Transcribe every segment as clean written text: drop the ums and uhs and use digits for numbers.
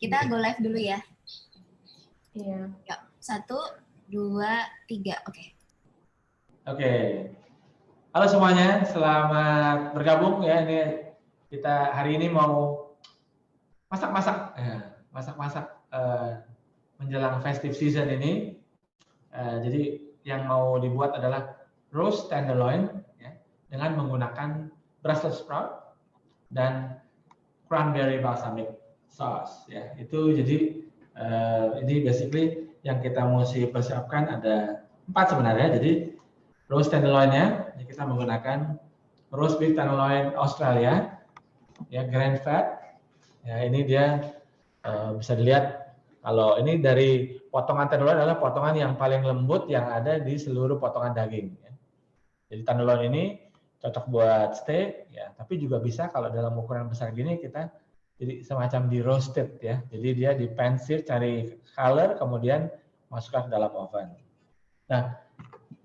Kita go live dulu ya. Iya. Yuk, 1, 2, 3. Oke. Oke. Halo semuanya, selamat bergabung ya. Ini kita hari ini mau masak-masak, menjelang festive season ini. Jadi yang mau dibuat adalah roast tenderloin ya, dengan menggunakan Brussels sprout dan cranberry balsamic sauce ya. Itu jadi ini basically yang kita mesti persiapkan ada 4 sebenarnya. Jadi roast tenderloinnya kita menggunakan roast beef tenderloin Australia ya, grand fat ya. Ini dia bisa dilihat kalau ini dari potongan tenderloin adalah potongan yang paling lembut yang ada di seluruh potongan daging ya. Jadi tenderloin ini cocok buat steak ya, tapi juga bisa kalau dalam ukuran besar gini kita jadi semacam di roasted ya. Jadi dia di pan sear, cari color, kemudian masukkan ke dalam oven. Nah,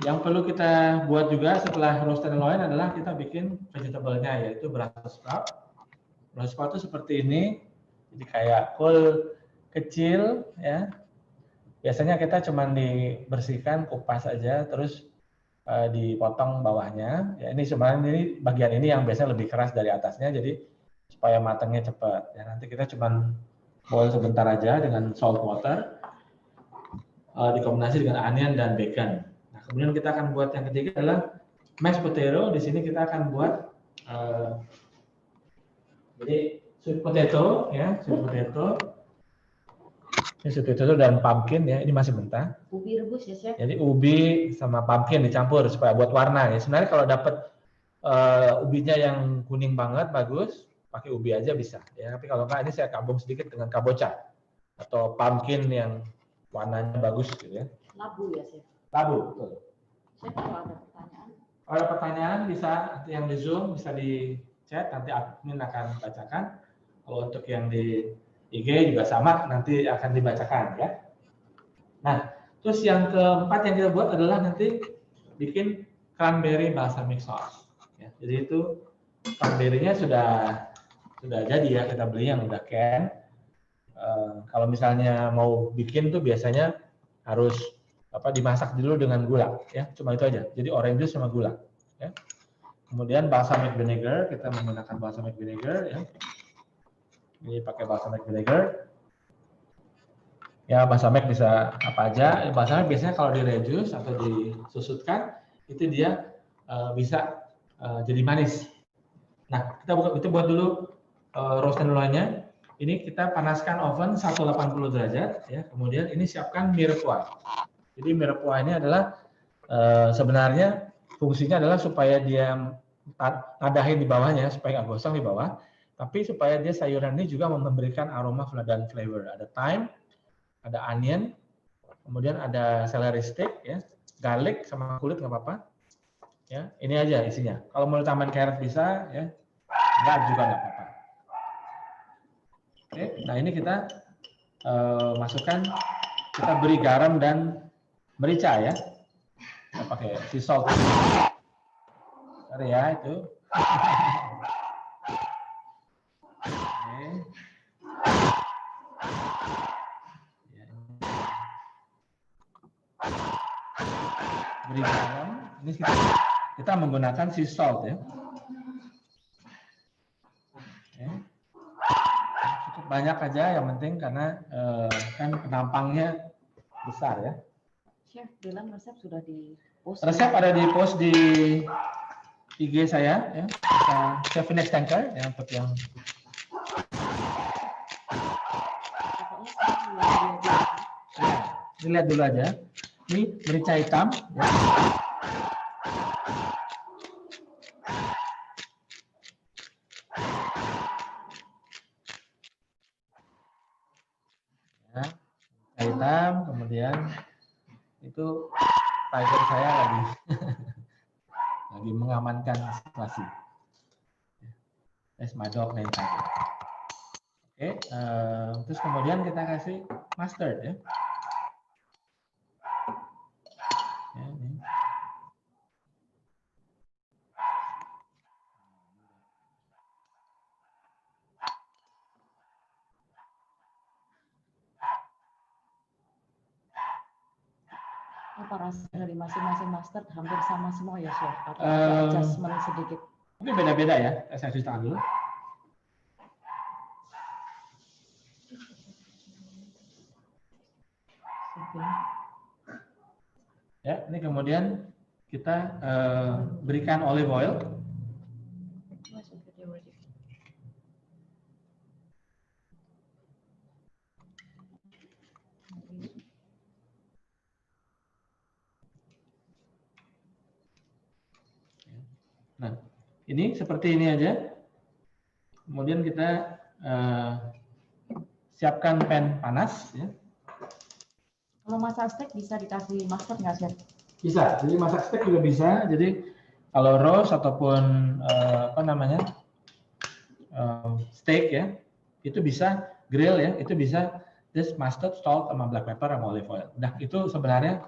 yang perlu kita buat juga setelah roast tenderloin adalah kita bikin vegetable-nya, yaitu Brussels sprout. Brussels sprout itu seperti ini, jadi kayak kol kecil ya. Biasanya kita cuma dibersihkan, kupas aja, terus dipotong bawahnya. Ya, ini sebenarnya ini bagian ini yang biasanya lebih keras dari atasnya, jadi supaya matangnya cepat. Ya, nanti kita cuma boil sebentar aja dengan salt water, dikombinasi dengan onion dan bacon. Nah, kemudian kita akan buat yang ketiga adalah mashed potato. Di sini kita akan buat jadi sweet potato ya, sweet potato. Ini sweet potato dan pumpkin ya, ini masih mentah. Ubi rebus ya, Chef? Jadi ubi sama pumpkin dicampur supaya buat warna ya. Sebenarnya kalau dapat ubinya yang kuning banget bagus, pakai ubi aja bisa ya. Tapi kalau enggak, ini saya gabung sedikit dengan kabocha atau pumpkin yang warnanya bagus gitu ya. Labu ya, Chef? Labu, betul. Chef, kalau ada pertanyaan? Kalau ada pertanyaan bisa nanti yang di Zoom bisa di chat, nanti admin akan bacakan. Kalau untuk yang di IG juga sama, nanti akan dibacakan ya. Nah, terus yang keempat yang kita buat adalah nanti bikin cranberry balsamic sauce. Ya, jadi itu cranberry-nya sudah jadi ya, kita beli yang udah can. Kalau misalnya mau bikin tuh biasanya harus dimasak dulu dengan gula ya, cuma itu aja. Jadi orange juice sama gula ya. Kemudian balsamic vinegar, kita menggunakan balsamic vinegar ya. Ini pakai balsamic vinegar. Ya, balsamic bisa apa aja. Balsamic biasanya kalau direduce atau disusutkan itu dia bisa jadi manis. Nah, kita buat dulu roast tenderloin-nya. Ini kita panaskan oven 180 derajat ya. Kemudian ini siapkan mirepoix. Jadi mirepoix ini adalah sebenarnya fungsinya adalah supaya dia ngadahin di bawahnya supaya nggak gosong di bawah. Tapi supaya dia sayuran ini juga memberikan aroma dan flavor. Ada thyme, ada onion, kemudian ada celery stick ya, garlic sama kulit nggak apa-apa. Ya, ini aja isinya. Kalau mau tambahin carrot bisa ya, enggak juga nggak apa-apa. Oke, nah ini kita masukkan, kita beri garam dan merica ya. Kita pakai sea salt. Sorry ya itu. Oke. Beri garam. Ini kita menggunakan sea salt ya. Oke. Cukup banyak aja, yang penting karena kan penampangnya besar ya. Chef bilang resep sudah di post. Resep ada di post di IG saya ya. Chef Next Tanker ya, untuk yang ya, dilihat dulu aja. Ini merica hitam ya. Ya, merica hitam, kemudian itu tiger saya lagi lagi mengamankan situasi. That's my dog name tiger. Oke, terus kemudian kita kasih mustard ya. Ya, ini. Apa rasa dari masing-masing master hampir sama semua ya, Chef? Atau ada Eh, adjustment sedikit? Mungkin beda-beda ya. Saya cuci tangan dulu. Oke. Ya, ini kemudian kita berikan olive oil. Nah, ini seperti ini aja. Kemudian kita siapkan pan panas. Ya. Kalau masak steak bisa dikasih mustard nggak, Chef? Bisa. Jadi masak steak juga bisa. Jadi kalau roast ataupun apa namanya steak ya, itu bisa grill ya, itu bisa just mustard, salt, sama black pepper, sama olive oil. Nah itu sebenarnya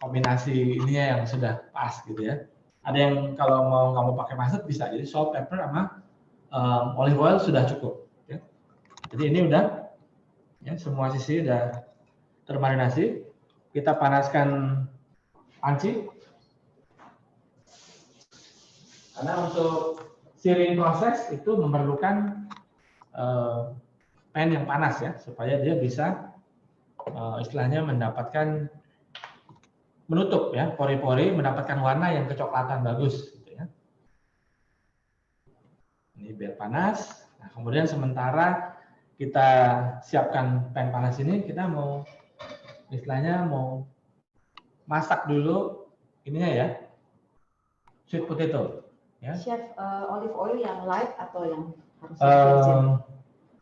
kombinasi ininya yang sudah pas gitu ya. Ada yang kalau mau nggak mau pakai mustard bisa, jadi salt, pepper, sama olive oil sudah cukup. Ya. Jadi ini udah, ya, semua sisi udah termarinasi. Kita panaskan panci. Karena untuk searing proses itu memerlukan pan yang panas ya, supaya dia bisa istilahnya mendapatkan menutup ya pori-pori, mendapatkan warna yang kecoklatan bagus. Gitu ya. Ini biar panas. Nah, kemudian sementara kita siapkan pan panas ini, kita mau istilahnya mau masak dulu ininya ya, sweet potato. Ya. Chef, olive oil yang light atau yang harus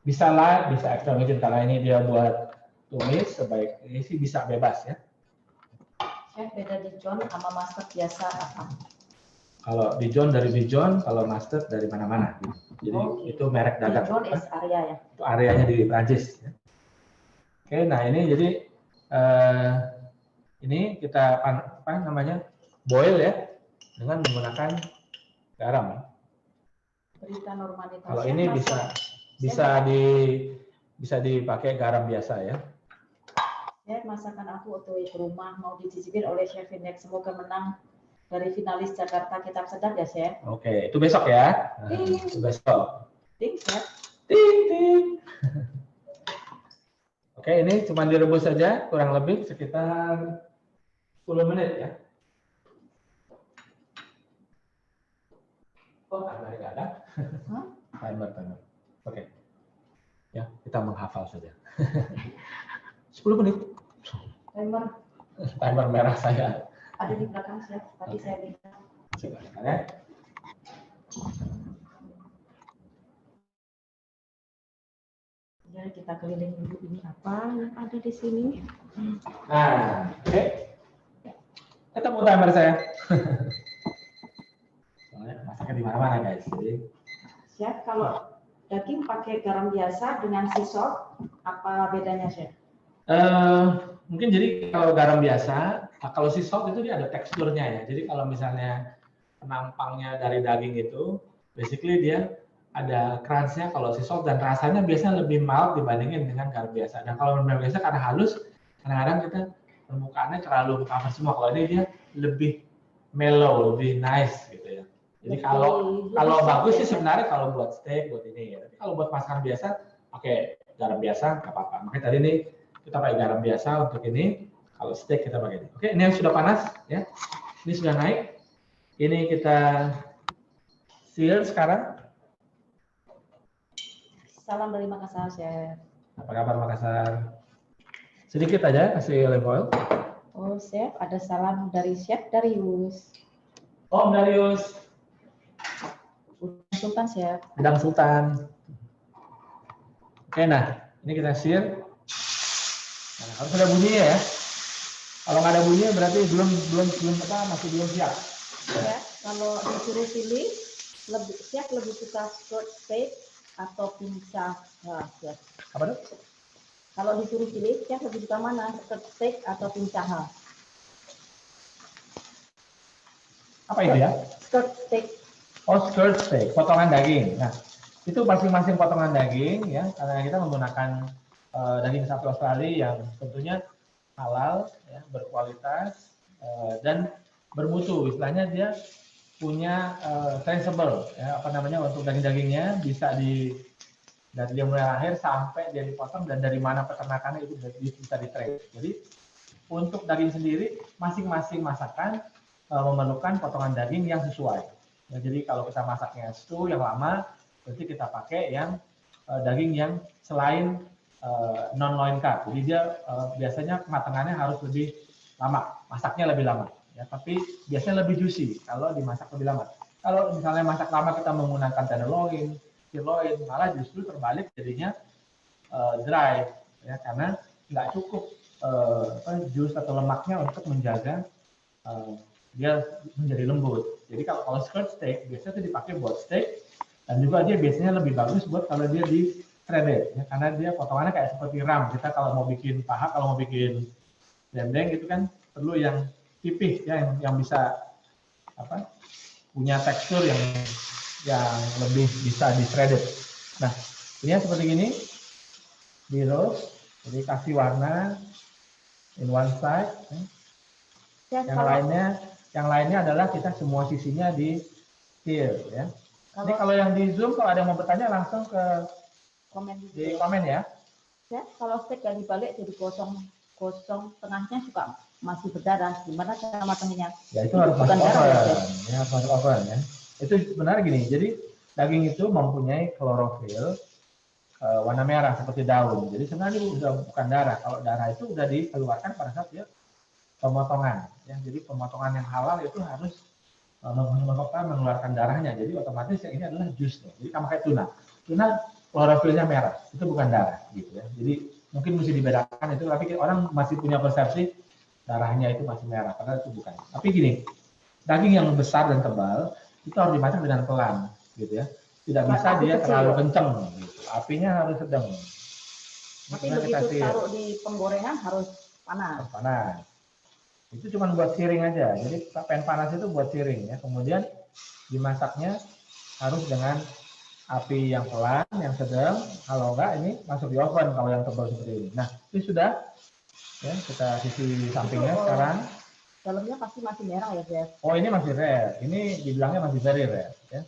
bisa light, bisa extra virgin. Kalau ini dia buat tumis, sebaik ini sih bisa bebas ya. Chef, beda Dijon sama mustard biasa apa? Kalau Dijon dari Dijon, kalau mustard dari mana-mana. Jadi itu merek dagang. Dijon is area ya? Itu areanya di Prancis. Ya. Oke, nah ini jadi ini kita apa namanya boil ya dengan menggunakan garam. Berita normalitas. Kalau ini bisa dipakai garam biasa ya. Ya, masakan aku waktu ke rumah mau dicicipin oleh Chef Inek, semoga menang dari finalis Jakarta Kitab Sedap ya, Chef. Oke, itu besok ya. Nah, itu besok. Ting, Chef. Ting, ting. Oke, ini cuma direbus saja, kurang lebih sekitar 10 menit ya. Oh, timer nggak ada. Hah? Timer. Oke. Ya, kita menghafal saja. 10 menit. Timer merah saya. Ada di belakang, Chef. Tadi saya bilang. Coba ya. Ya, kita keliling dulu ini apa yang ada di sini. Nah, oke. Ketemu timer saya. Soalnya masaknya di mana-mana guys. Jadi, Chef, kalau daging pakai garam biasa dengan sea salt, apa bedanya, Chef? Mungkin jadi kalau garam biasa, kalau sea salt itu dia ada teksturnya ya. Jadi kalau misalnya penampangnya dari daging itu, basically dia ada crunch-nya kalau sea salt, dan rasanya biasanya lebih mild dibandingin dengan garam biasa. Dan kalau garam biasa karena halus, kadang-kadang kita permukaannya terlalu cover semua. Kalau ini dia lebih mellow, lebih nice gitu ya. Jadi kalau bagus sih sebenarnya kalau buat steak, buat ini ya. Tapi kalau buat masakan biasa, pakai garam biasa nggak apa-apa. Makanya tadi nih kita pakai garam biasa untuk ini. Kalau steak kita pakai ini. Oke, ini yang sudah panas ya. Ini sudah naik. Ini kita sear sekarang. Salam dari Makassar, Chef. Apa kabar Makassar? Sedikit aja kasih olive oil. Oh, Chef, ada salam dari Chef Darius. Om Darius. Sultan, Chef. Udang Sultan. Oke, nah ini kita sear. Nah, harus ada bunyinya ya. Kalau nggak ada bunyinya berarti masih belum siap. Ya, kalau disuruh pilih, Chef lebih suka skirt steak atau pincah. Wah, Chef. Apa tuh? Kalau disuruh pilih, Chef lebih suka mana? Skirt steak atau pincah? Apa itu ya? Skirt steak. Oh, skirt steak, potongan daging. Nah, itu masing-masing potongan daging ya, karena kita menggunakan daging sapi Australia yang tentunya halal, ya, berkualitas, dan bermutu, istilahnya dia punya traceable, ya, apa namanya, untuk daging-dagingnya bisa dari dia mulai lahir sampai dia dipotong dan dari mana peternakannya itu bisa di-trace. Jadi untuk daging sendiri masing-masing masakan memerlukan potongan daging yang sesuai. Ya, jadi kalau kita masaknya stew yang lama, berarti kita pakai yang daging yang selain non loin carb. Jadi dia biasanya kematangannya harus lebih lama, masaknya lebih lama. Ya, tapi biasanya lebih juicy kalau dimasak lebih lama. Kalau misalnya masak lama kita menggunakan tenderloin, sirloin, malah justru terbalik jadinya dry, ya, karena nggak cukup jus atau lemaknya untuk menjaga dia menjadi lembut. Jadi kalau skirt steak biasanya itu dipakai buat steak dan juga dia biasanya lebih bagus buat kalau dia di shredded, ya, karena dia potongannya kayak seperti ram. Kita kalau mau bikin paha, kalau mau bikin dendeng gitu kan perlu yang pipih, ya, yang bisa apa, punya tekstur yang lebih bisa di shredded. Nah, ini seperti gini, di roast, jadi kasih warna in one side. Yang lainnya adalah kita semua sisinya di sear, ya. Ini kalau yang di Zoom, kalau ada yang mau bertanya langsung ke komen ya. Ya, kalau steak yang dibalik jadi gosong tengahnya juga masih berdarah, gimana cara matangnya? Ya itu harus masuk oven, ya, harus masuk oven, ya. Itu sebenarnya gini, jadi daging itu mempunyai klorofil warna merah seperti daun. Jadi sebenarnya ini udah bukan darah. Kalau darah itu udah dikeluarkan pada saat dia pemotongan. Ya, jadi pemotongan yang halal itu harus mengeluarkan darahnya. Jadi otomatis yang ini adalah jus. Jadi sama kayak tuna. Tuna klorofilnya merah, itu bukan darah, gitu ya. Jadi mungkin mesti dibedakan itu. Tapi orang masih punya persepsi darahnya itu masih merah, padahal itu bukan. Tapi gini, daging yang besar dan tebal itu harus dimasak dengan pelan, gitu ya. Tidak bisa dia terlalu kenceng, gitu. Apinya harus sedang. Tapi begitu taruh di penggorengan harus panas. Harus panas. Itu cuma buat searing aja. Jadi pan panas itu buat searing, ya. Kemudian dimasaknya harus dengan api yang pelan, yang sedang. Kalau enggak ini masuk di oven kalau yang tebal seperti ini. Nah, ini sudah. Ya, kita sisi sampingnya sekarang. Dalamnya pasti masih merah ya, Chef? Oh, ini masih rare. Ini dibilangnya masih very rare, ya.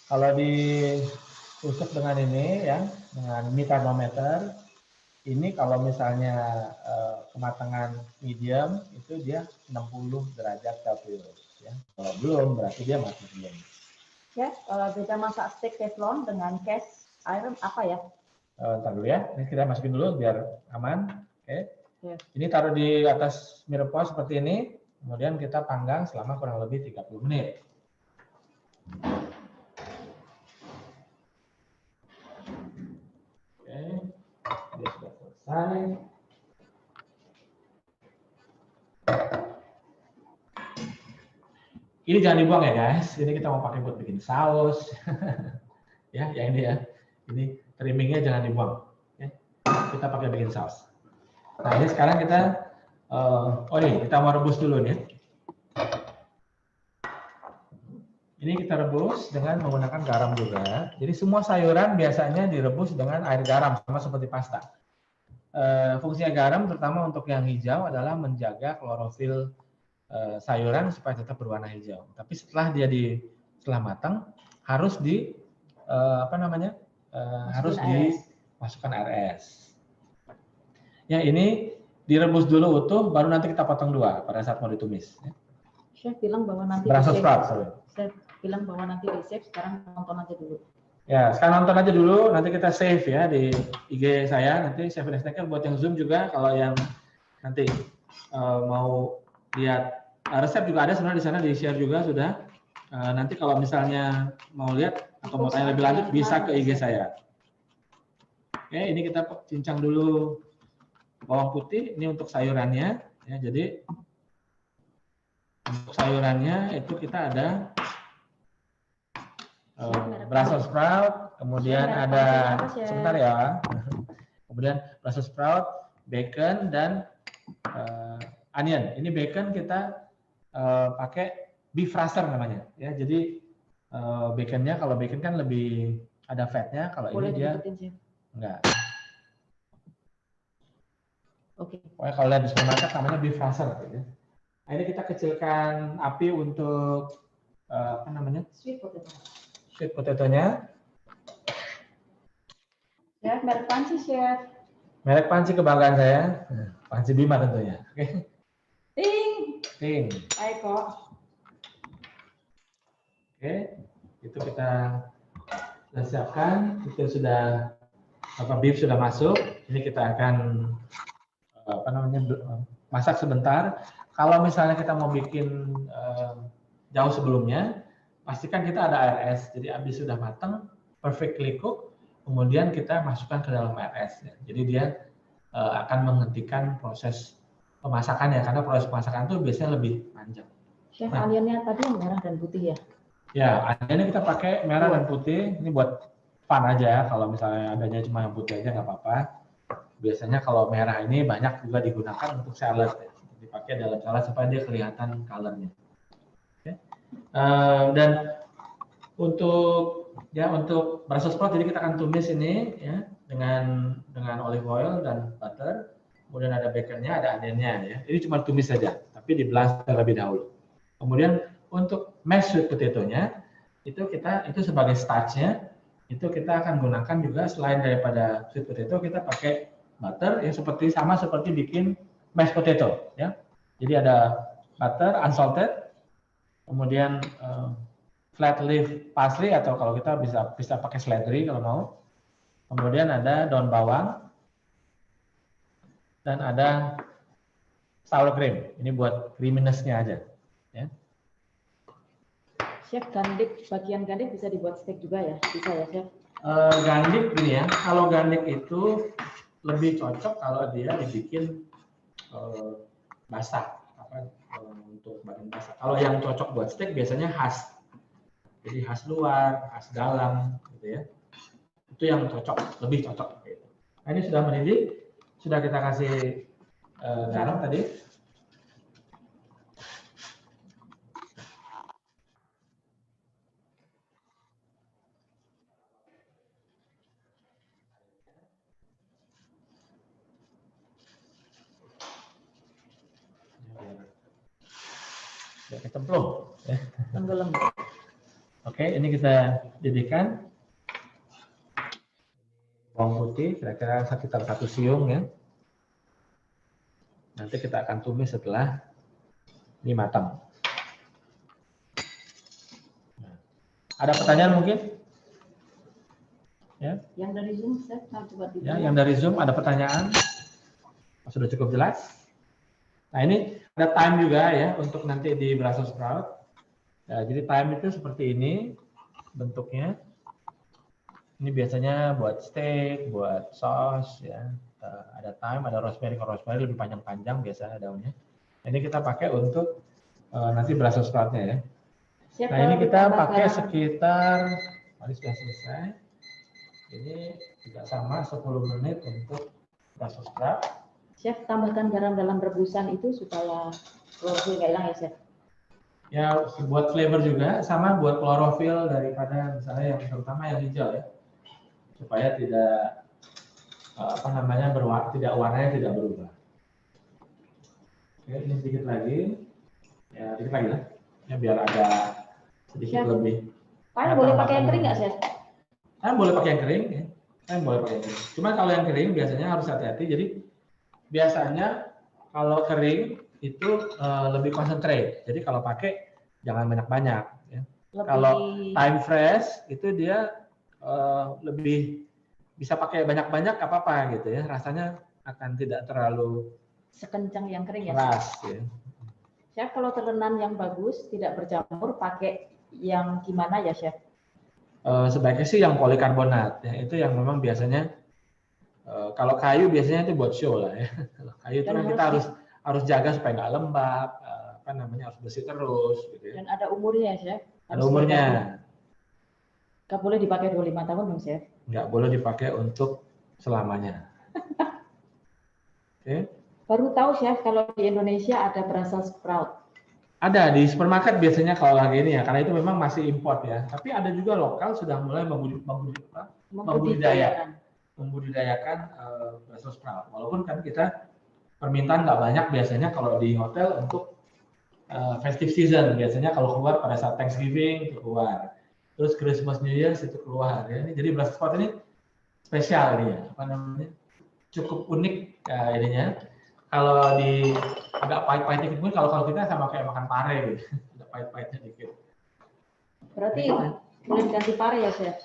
Kalau ditusuk dengan ini, ya, dengan meat thermometer, ini kalau misalnya kematangan medium itu dia 60 derajat Celcius, ya. Kalau belum berarti dia masih belum. Ya, kalau beda masak steak teflon dengan cast iron apa ya? Ntar dulu ya, ini kita masukin dulu biar aman. Oke. Yes. Ini taruh di atas mirror pot seperti ini, kemudian kita panggang selama kurang lebih 30 menit. Oke, dia sudah selesai. Ini jangan dibuang ya guys, ini kita mau pakai buat bikin saus. Ya, yang ini ya. Ini trimmingnya jangan dibuang. Ya. Kita pakai bikin saus. Nah ini sekarang kita, kita mau rebus dulu nih. Ini kita rebus dengan menggunakan garam juga. Jadi semua sayuran biasanya direbus dengan air garam sama seperti pasta. Fungsinya garam terutama untuk yang hijau adalah menjaga klorofil sayuran supaya tetap berwarna hijau. Tapi setelah setelah matang harus harus dimasukkan air es. Ya ini direbus dulu utuh, baru nanti kita potong dua pada saat mau ditumis. Chef bilang bahwa nanti Chef bilang bahwa nanti di save, sekarang nonton aja dulu. Ya, sekarang nonton aja dulu, nanti kita save ya di IG saya, nanti Chef Snacker buat yang Zoom juga, kalau yang nanti mau lihat resep juga ada sebenarnya di sana, di share juga sudah. Nanti kalau misalnya mau lihat atau mau tanya lebih lanjut bisa ke IG saya. Oke, ini kita cincang dulu bawang putih, ini untuk sayurannya ya. Jadi untuk sayurannya itu kita ada Brussels sprout, kemudian ada sebentar ya. Kemudian Brussels sprout, bacon dan onion. Ini bacon kita pakai beef racer namanya ya. Jadi baconnya, kalau bacon kan lebih ada fatnya, kalau ini dia enggak. Oke. Pokoknya kalau lihat di supermarket namanya beef rasher. Gitu. Nah, ini kita kecilkan api untuk apa namanya? Sweet potato. Sweet potato-nya. Chef, merek panci, Chef. Merek panci kebanggaan saya. Panci Bima tentunya. Oke. Ting. Ting. Hai kok. Oke. Itu kita sudah siapkan. Itu sudah beef sudah masuk. Ini kita akan apa namanya masak sebentar. Kalau misalnya kita mau bikin jauh sebelumnya, pastikan kita ada ARS. Jadi habis sudah matang, perfectly cook, kemudian kita masukkan ke dalam ARS. Ya. Jadi dia akan menghentikan proses pemasakannya, karena proses pemasakan itu biasanya lebih panjang. Chef, onionnya tadi yang merah dan putih ya? Ya, onionnya kita pakai merah dan putih. Ini buat fun aja ya. Kalau misalnya adanya cuma yang putih aja nggak apa-apa. Biasanya kalau merah ini banyak juga digunakan untuk salad, ya. Dipakai dalam salad supaya dia kelihatan colornya. Okay. Dan untuk Brussels sprout, jadi kita akan tumis ini ya dengan olive oil dan butter. Kemudian ada baconnya, ada onionnya ya. Ini cuma tumis saja, tapi dibelah terlebih dahulu. Kemudian untuk mashed sweet potato-nya itu sebagai starch-nya itu kita akan gunakan juga selain daripada sweet potato kita pakai butter yang sama seperti bikin mashed potato ya. Jadi ada butter unsalted, kemudian flat leaf parsley atau kalau kita bisa pakai celery kalau mau. Kemudian ada daun bawang dan ada sour cream. Ini buat creaminess-nya aja ya. Chef, bagian garlic bisa dibuat steak juga ya? Bisa ya, Chef? Garlic ini ya, kalau garlic itu lebih cocok kalau dia dibikin basah, untuk bagian basah. Kalau yang cocok buat steak biasanya khas, jadi khas luar, khas dalam, gitu ya. Itu yang cocok, lebih cocok. Gitu. Nah, ini sudah mendidih, sudah kita kasih garam tadi. Ya, kecemplung. Tenggelam. Oke, ini kita didihkan bawang putih kira-kira sekitar 1 siung ya. Nanti kita akan tumis setelah ini matang. Ada pertanyaan mungkin? Ya. Yang dari Zoom, Chef, coba Ya, yang dari Zoom ada pertanyaan? Sudah cukup jelas? Nah, ini ada time juga ya untuk nanti di Brussels sprout. Ya, jadi time itu seperti ini bentuknya. Ini biasanya buat steak, buat sauce ya. Ada thyme, ada rosemary. Kalau rosemary lebih panjang-panjang biasanya daunnya. Ini kita pakai untuk nanti Brussels sprout-nya ya. Chef, Nah, ini kita pakai sekitar, ini sudah selesai. Ini juga sama 10 menit untuk Brussels sprout. Chef, tambahkan garam dalam rebusan itu supaya klorofil nggak hilang ya, Chef? Ya, buat flavor juga, sama buat klorofil daripada misalnya yang terutama yang hijau ya. Supaya tidak warnanya tidak berubah. Oke, ini sedikit lagi. Ya, sedikit lagi lah. Ya, biar ada sedikit Chef, lebih. Paling boleh pakai yang kering nggak, Chef? Boleh pakai yang kering ya. Boleh pakai yang kering. Cuma kalau yang kering biasanya harus hati-hati. Jadi biasanya kalau kering itu lebih concentrate. Jadi kalau pakai jangan banyak-banyak. Ya. Kalau time fresh itu dia lebih bisa pakai banyak-banyak apa-apa gitu ya. Rasanya akan tidak terlalu sekencang yang kering ya. Keras ya. Chef, kalau terenan yang bagus tidak berjamur pakai yang gimana ya, Chef? Sebaiknya sih yang polikarbonat ya. Itu yang memang biasanya kalau kayu biasanya itu buat show lah ya. Kalau kayu itu kan kita harus jaga supaya nggak lembab, harus bersih terus gitu ya. Dan ada umurnya ya, Chef? Ada umurnya. Nggak boleh dipakai 25 tahun dong, Chef? Nggak boleh dipakai untuk selamanya. Oke. Baru tahu, Chef, kalau di Indonesia ada Brussels sprout. Ada di supermarket biasanya kalau lagi ini ya, karena itu memang masih import ya. Tapi ada juga lokal sudah mulai membudidayakan Brussels sprout. Walaupun kan kita permintaan nggak banyak biasanya kalau di hotel untuk festive season. Biasanya kalau keluar pada saat Thanksgiving itu keluar, terus Christmas New Year itu keluar. Ya. Jadi Brussels sprout ini spesial dia, apa namanya, cukup unik ininya. Kalau di agak pahit-pahit dikit pun kalau kita sama kayak makan pare gitu, agak pahit-pahitnya dikit. Berarti boleh ganti pare ya, Chef?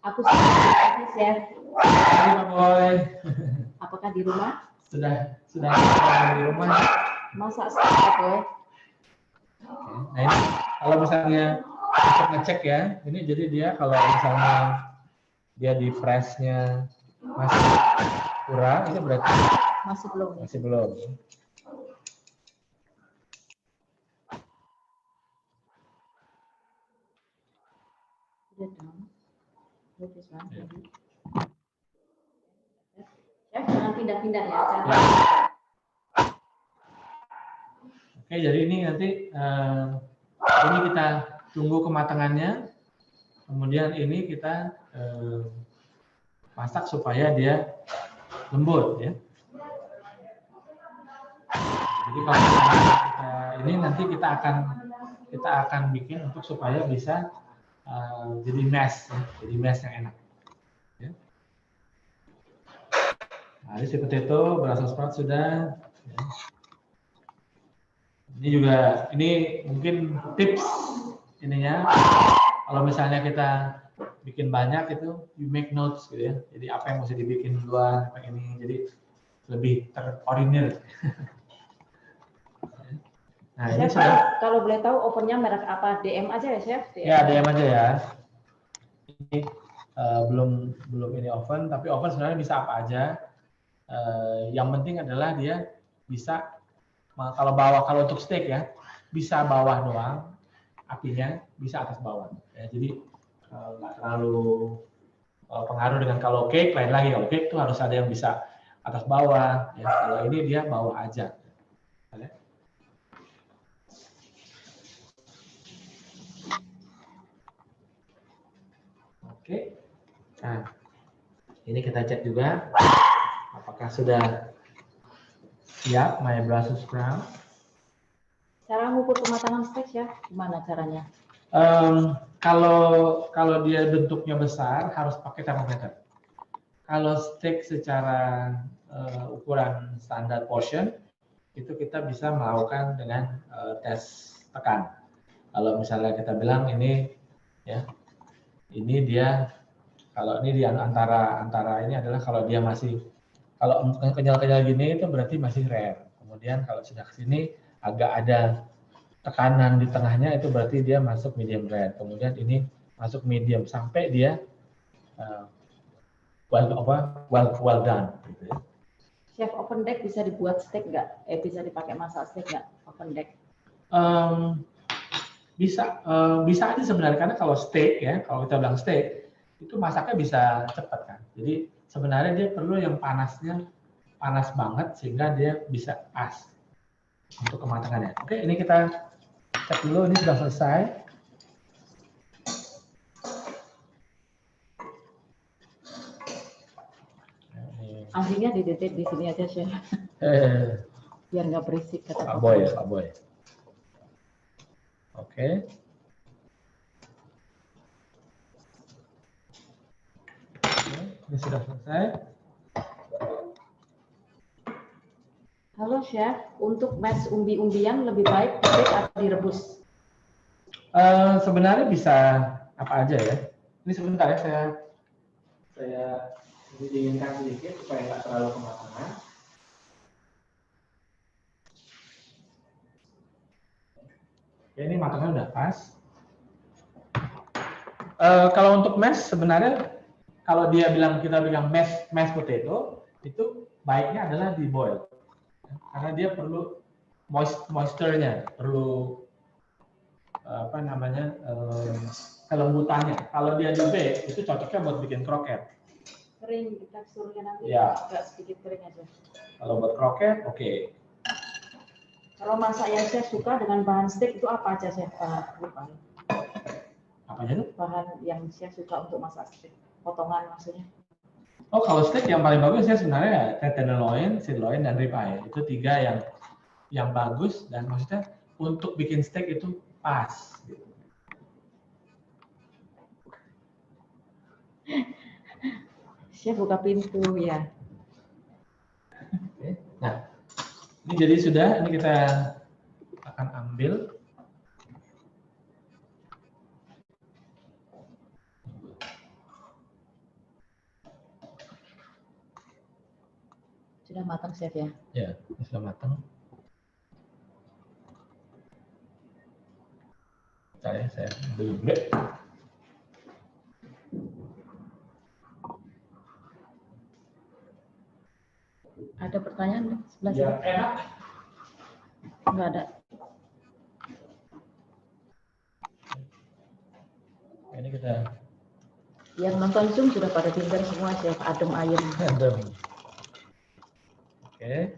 Aku sih, Chef. Hai Pak Boy. Apakah di rumah? Sudah di rumah. Masak steak, Pak Boy. Nah ini kalau misalnya untuk ngecek ya, ini jadi dia kalau misalnya dia di freshnya masih kurang, itu berarti Masih belum. masih belum. Udah dong. Bagus banget. Ya. Chef, jangan pindah-pindah ya. Jangan. Ya. Oke, jadi ini nanti ini kita tunggu kematangannya, kemudian ini kita masak supaya dia lembut ya. Jadi kalau kita ini nanti kita akan bikin untuk supaya bisa jadi mash, ya. Jadi mash yang enak. Ya. Nah, ini seperti itu, Brussels sprout sudah. Ya. Ini juga, ini mungkin tips ininya. Kalau misalnya kita bikin banyak itu, you make notes gitu ya. Jadi apa yang mesti dibikin duluan, apa ini, jadi lebih terorinir. Nah, ini Chef, sudah. kalau boleh tahu ovennya merek apa? DM aja ya, Chef? Ya, DM aja ya. Ini belum ini oven, tapi oven sebenarnya bisa apa aja. Yang penting adalah dia bisa kalau untuk steak ya, bisa bawah doang, apinya bisa atas bawah. Ya, jadi nggak terlalu pengaruh dengan kalau cake lain lagi. Kalau cake itu harus ada yang bisa atas bawah. Ya, kalau ini dia bawah aja. Ya. Oke, nah ini kita cek juga apakah sudah siap my Brussels sprout. Cara mengukur kematangan steak ya, gimana caranya? Kalau dia bentuknya besar harus pakai termometer. Kalau steak secara ukuran standar portion itu kita bisa melakukan dengan tes tekan. Kalau misalnya kita bilang ini ya, ini dia kalau ini di antara ini adalah kalau dia masih kalau kenyal-kenyal gini itu berarti masih rare. Kemudian kalau sudah ke sini agak ada tekanan di tengahnya itu berarti dia masuk medium rare. Kemudian ini masuk medium sampai dia well done. Gitu ya. Chef, oven deck bisa dibuat steak nggak? Bisa dipakai masak steak nggak? Oven deck? Bisa aja sebenarnya karena kalau steak ya, kalau kita bilang steak itu masaknya bisa cepat kan. Jadi sebenarnya dia perlu yang panasnya panas banget sehingga dia bisa pas untuk kematangannya. Oke, ini kita cek dulu, ini sudah selesai. Ahlinya didetek di sini aja, Chef. Biar nggak berisik kata Pak Boy ya, Pak Boy. Oke. Ini sudah selesai. Halo Chef, untuk mash umbi-umbian lebih baik dibake atau direbus? Sebenarnya bisa apa aja ya. Ini sebentar ya, saya dinginkan sedikit supaya nggak terlalu kematangan. Ya, ini matangnya udah pas. Kalau untuk mash sebenarnya kalau kita bilang mash potato itu baiknya adalah di boil karena dia perlu moisture-nya, perlu apa namanya kelembutannya. Kalau dia di bake itu cocoknya buat bikin kroket. Kering, teksturnya nanti Ya. agak sedikit kering aja. Kalau buat kroket, oke. Kalau masak yang Chef suka dengan bahan steak itu apa aja Chef? Bahan Apanya itu? bahan yang Chef suka untuk masak steak, potongan maksudnya. Oh, kalau steak yang paling bagus ya sebenarnya tenderloin, sirloin, dan ribeye. Itu 3 yang bagus dan maksudnya untuk bikin steak itu pas. Gitu. Chef buka pintu ya. Oke. Nah, ini jadi sudah, ini kita akan ambil. Sudah matang chef ya? Ya, ini sudah matang. Bentar ya, saya ambil dulu. Ada pertanyaan sebelah Ya, sini? enak. Enggak ada. Ini kita Yang nonton Zoom sudah pada pintar semua chef, adem ayem. adem. Oke.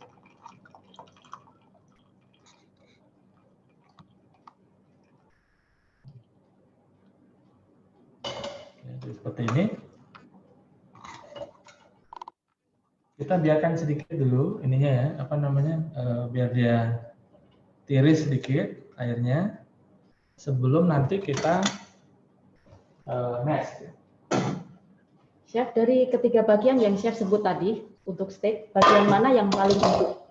Jadi seperti ini. Kita biarkan sedikit dulu ininya ya, apa namanya, biar dia tiris sedikit airnya sebelum nanti kita mash. Chef, dari ketiga bagian yang chef sebut tadi untuk steak, bagian mana yang paling empuk?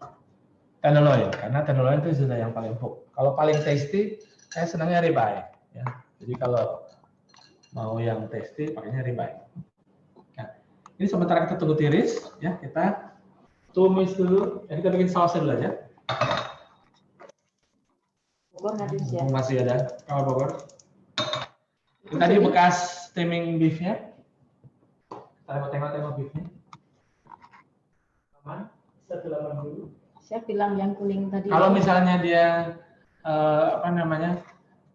Tenderloin, karena tenderloin itu sudah yang paling empuk. Kalau paling tasty, saya senangnya ribeye. Ya. Jadi kalau mau yang tasty, pakainya ribeye. Nah, ini sementara kita tunggu tiris, ya kita tumis dulu. Ya, kita bikin sausnya dulu aja. Bogor hadir chef. Masih ada kawan Bogor. Ini tadi bekas steaming beefnya. Kita mau tengok-tengok beefnya. Aman? Satu dulu. Chef bilang yang kuning tadi. Kalau misalnya dia apa namanya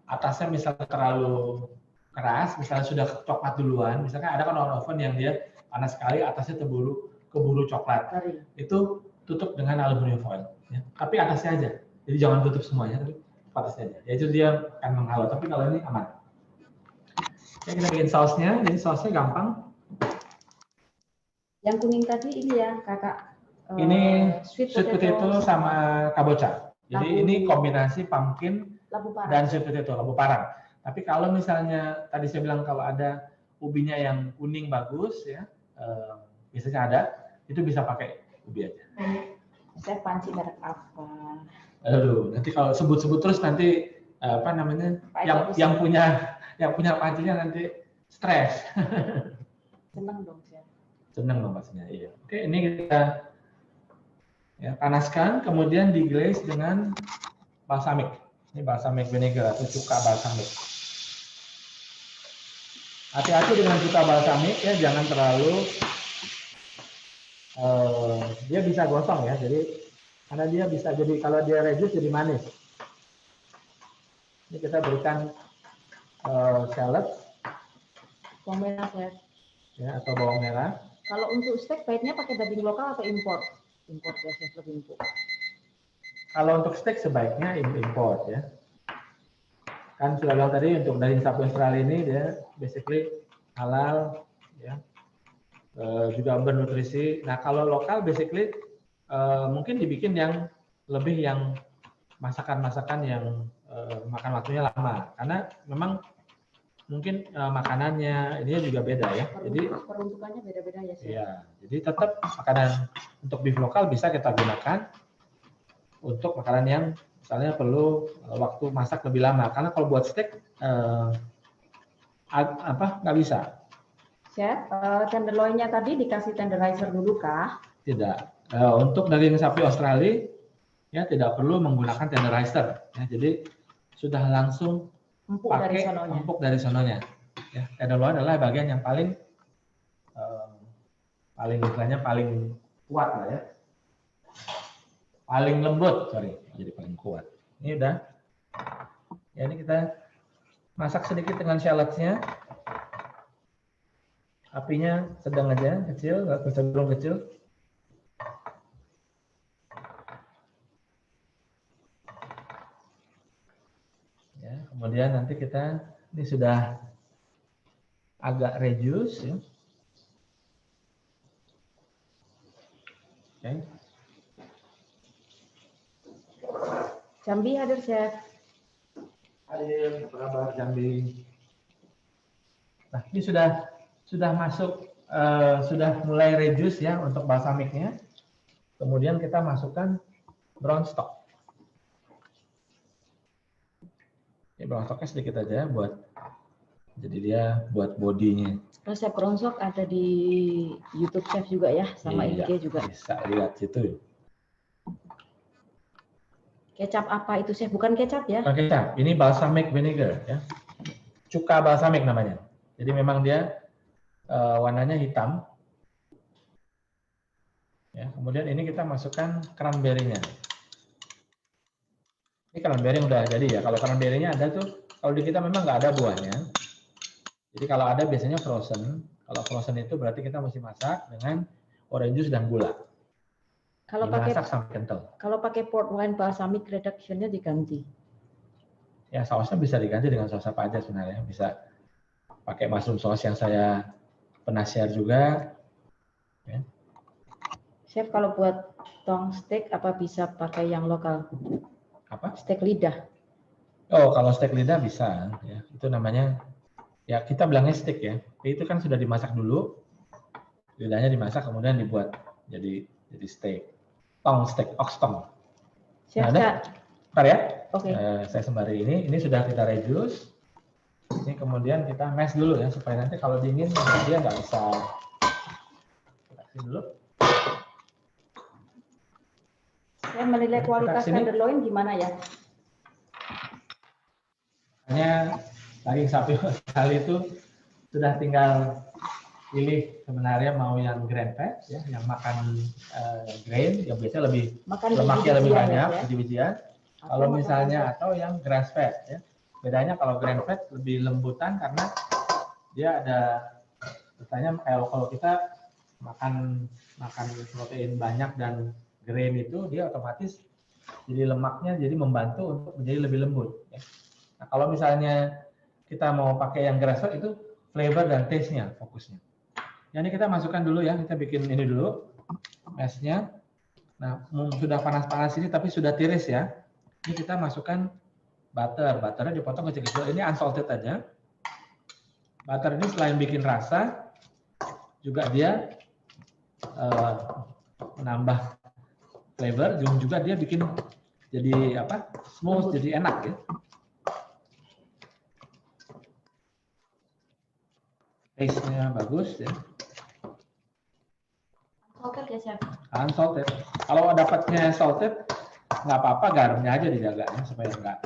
atasnya misalnya terlalu keras, misalnya sudah coklat duluan, misalkan ada kan oven yang dia panas sekali, atasnya keburu coklat, itu tutup dengan aluminium foil. Ya. Tapi atasnya aja, jadi jangan tutup semuanya, tapi atasnya aja. Ya itu dia akan menghalau. Tapi kalau ini aman. Ya, kita bikin sausnya, jadi sausnya gampang. Yang kuning tadi ini ya kakak. Ini sweet potato sama kabocha. Jadi ini kombinasi pumpkin dan sweet potato, labu parang. Tapi kalau misalnya tadi saya bilang kalau ada ubinya yang kuning bagus ya, biasanya ada, itu bisa pakai ubi aja. Saya panci merek apa? Aduh, nanti kalau sebut-sebut terus nanti apa namanya yang punya pancinya nanti stres. Senang dong saya. Senang dong pastinya. Iya. Oke, ini kita ya, panaskan, kemudian diglaze dengan balsamic. Ini balsamic vinegar atau cuka balsamic. Hati-hati dengan cuka balsamic ya, jangan terlalu dia bisa gosong ya. Jadi karena dia bisa jadi kalau dia reduce jadi manis. Ini kita berikan shallot, bawang merah chef. Ya, atau bawang merah. Kalau untuk steak baiknya pakai daging lokal atau impor? Impor ya chef, lebih empuk. Kalau untuk steak sebaiknya import ya. Kan sudah bilang tadi untuk daging sapi Australia ini dia basically halal ya. Juga bernutrisi. Nah, kalau lokal basically mungkin dibikin yang lebih yang masakan-masakan yang makan waktunya lama. Karena memang mungkin makanannya ini juga beda ya. Jadi peruntukannya beda-beda ya chef. Iya, jadi tetap makanan untuk beef lokal bisa kita gunakan untuk makanan yang misalnya perlu waktu masak lebih lama. Karena kalau buat steak nggak bisa. Chef, tenderloinnya tadi dikasih tenderizer dulu kah? Tidak. Untuk daging sapi Australia ya tidak perlu menggunakan tenderizer. Ya, jadi sudah langsung empuk pakai dari sononya. empuk dari sononya. Ya, tenderloin adalah bagian yang paling istilahnya paling kuat lah ya. Paling lembut, jadi paling kuat. Ini udah. Ya, ini kita masak sedikit dengan shallotnya. Apinya sedang aja, kecil, nggak cenderung kecil. Ya, kemudian nanti kita ini sudah agak reduce ya. Oke. Jambi hadir, Chef. Hadir, apa kabar Jambi? Nah, ini sudah masuk, sudah mulai reduce ya untuk balsamicnya. Kemudian kita masukkan brown stock. Ini brown stocknya sedikit aja jadi dia buat bodinya. Resep bronsok ada di YouTube Chef juga ya, sama Iya, IG juga. bisa lihat situ. Kecap apa itu, Chef? Bukan kecap ya? Bukan kecap, ini balsamic vinegar ya. Cuka balsamic namanya. Jadi memang dia warnanya hitam. Ya, kemudian ini kita masukkan cranberry-nya. Ini cranberry udah jadi ya. Kalau cranberry-nya ada tuh, kalau di kita memang nggak ada buahnya. Jadi kalau ada biasanya frozen. Kalau frozen itu berarti kita mesti masak dengan orange juice dan gula. Kalau Dimasak sampai kental. Kalau pakai port wine balsamic reduction-nya diganti. Ya sausnya bisa diganti dengan saus apa aja sebenarnya. Bisa pakai mushroom sauce yang saya pernah share juga. Ya. Chef, kalau buat tong steak apa bisa pakai yang lokal? Apa? Steak lidah. Oh, kalau steak lidah bisa. Ya. Itu namanya, ya kita bilangnya steak ya. Itu kan sudah dimasak dulu. Lidahnya dimasak kemudian dibuat jadi steak. Tong steak, ox tong. Chef, Nah, bentar ya. Oke. Saya sembari ini sudah kita reduce. Ini kemudian kita mash dulu ya supaya nanti kalau dingin dia nggak bisa. Kita kasih dulu. Saya menilai kualitas tenderloin gimana ya? Hanya daging sapi kali itu sudah tinggal pilih sebenarnya mau yang grain fed ya, yang makan grain yang biasanya lebih lemaknya lebih banyak, biji-bijian. Kalau misalnya atau yang grass fed ya. Bedanya kalau grain fed lebih lembutan karena dia ada misalnya kalau kita makan protein banyak dan grain itu dia otomatis jadi lemaknya jadi membantu untuk menjadi lebih lembut ya. Nah, kalau misalnya kita mau pakai yang grass fed itu flavor dan taste-nya fokusnya. Ini kita masukkan dulu ya, kita bikin ini dulu mash-nya. Nah, sudah panas-panas ini tapi sudah tiris ya. Ini kita masukkan butter, butternya dipotong kecil-kecil. Ini unsalted aja. Butter ini selain bikin rasa, juga dia menambah flavor, juga dia bikin jadi apa? Smooth, jadi enak ya. Taste-nya bagus ya. Salted ya, Chef? Unsalted. Kalau dapatnya salted, nggak apa-apa, garamnya aja dijaga ya, supaya enggak.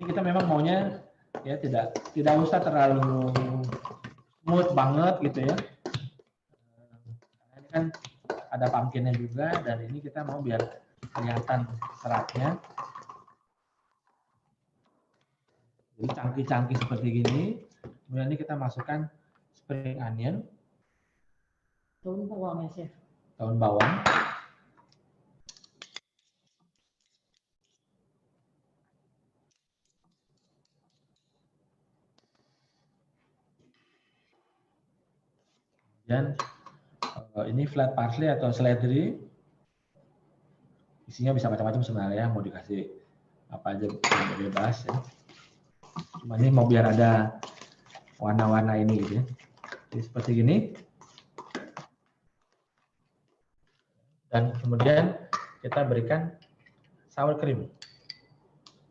Ini kita memang maunya ya tidak usah terlalu smooth banget gitu ya. Ini kan ada pumpkinnya juga dan ini kita mau biar kelihatan seratnya. Jadi cangkih-cangkih seperti gini. Kemudian ini kita masukkan spring onion. Daun bawang ya, Chef. Daun bawang. Dan ini flat parsley atau seledri. Isinya bisa macam-macam sebenarnya, mau dikasih apa aja bebas ya. Cuma ini mau biar ada warna-warna ini gitu ya. Jadi seperti gini. Dan kemudian kita berikan sour cream.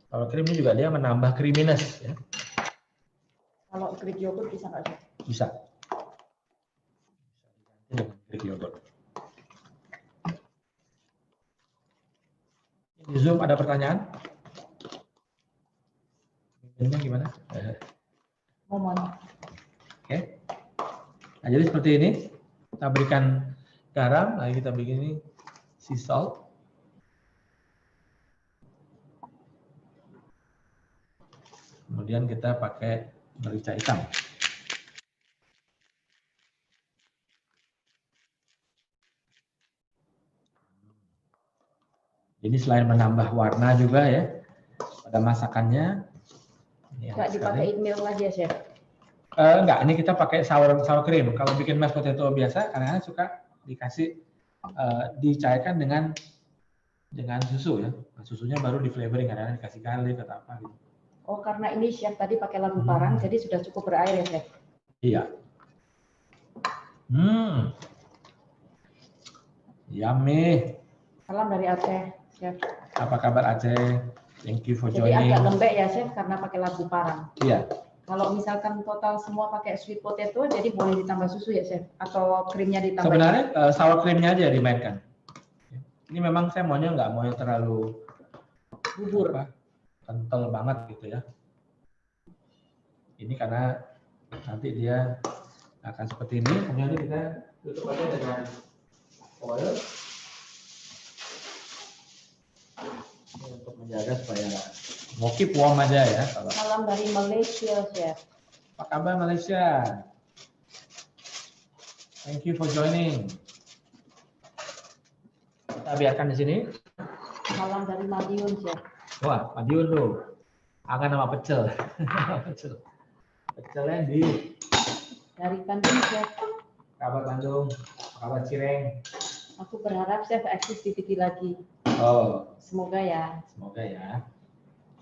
Sour cream ini juga dia menambah creaminess ya. Kalau Greek yogurt bisa nggak, Chef? Bisa. Dengan Greek yogurt. Di Zoom ada pertanyaan? Ini gimana? Mohon. Oke. Nah, jadi seperti ini. Kita berikan garam, lagi kita bikin ini sea salt. Kemudian kita pakai merica hitam. Ini selain menambah warna juga ya pada masakannya. Ini enak Nggak sekali. dipakai milk lagi ya, Chef? Enggak, ini kita pakai sour cream. Kalau bikin mashed potato biasa, kadang-kadang suka dikasih dicairkan dengan susu ya. Susunya baru di flavoring, kadang-kadang dikasih garlic atau apa gitu. Oh, karena ini Chef tadi pakai labu parang, jadi sudah cukup berair ya, Chef? Iya. Yummy. Salam dari Aceh, Chef. Apa kabar Aceh? Thank you for Jadi joining. agak lembek ya, Chef, karena pakai labu parang. Iya. Kalau misalkan total semua pakai sweet potato, jadi boleh ditambah susu ya, Chef? Atau krimnya ditambah? Sebenarnya sour creamnya aja dimainkan. Ini memang saya maunya nggak mau yang terlalu bubur. Kental banget gitu ya. Ini karena nanti dia akan seperti ini. Kemudian kita tutup aja dengan foil. Ini untuk menjaga supaya mau keep warm aja ya. Kalau Salam dari Malaysia, Chef. apa kabar Malaysia? Thank you for joining. Kita biarkan di sini. Salam dari Madiun, Chef. Wah, Madiun tuh. Angan sama pecel. Pecel. Pecelnya di Dari Bandung, Chef. kabar Bandung, kabar Cireng. Aku berharap Chef eksis di TV lagi. Oh, Semoga ya. semoga ya.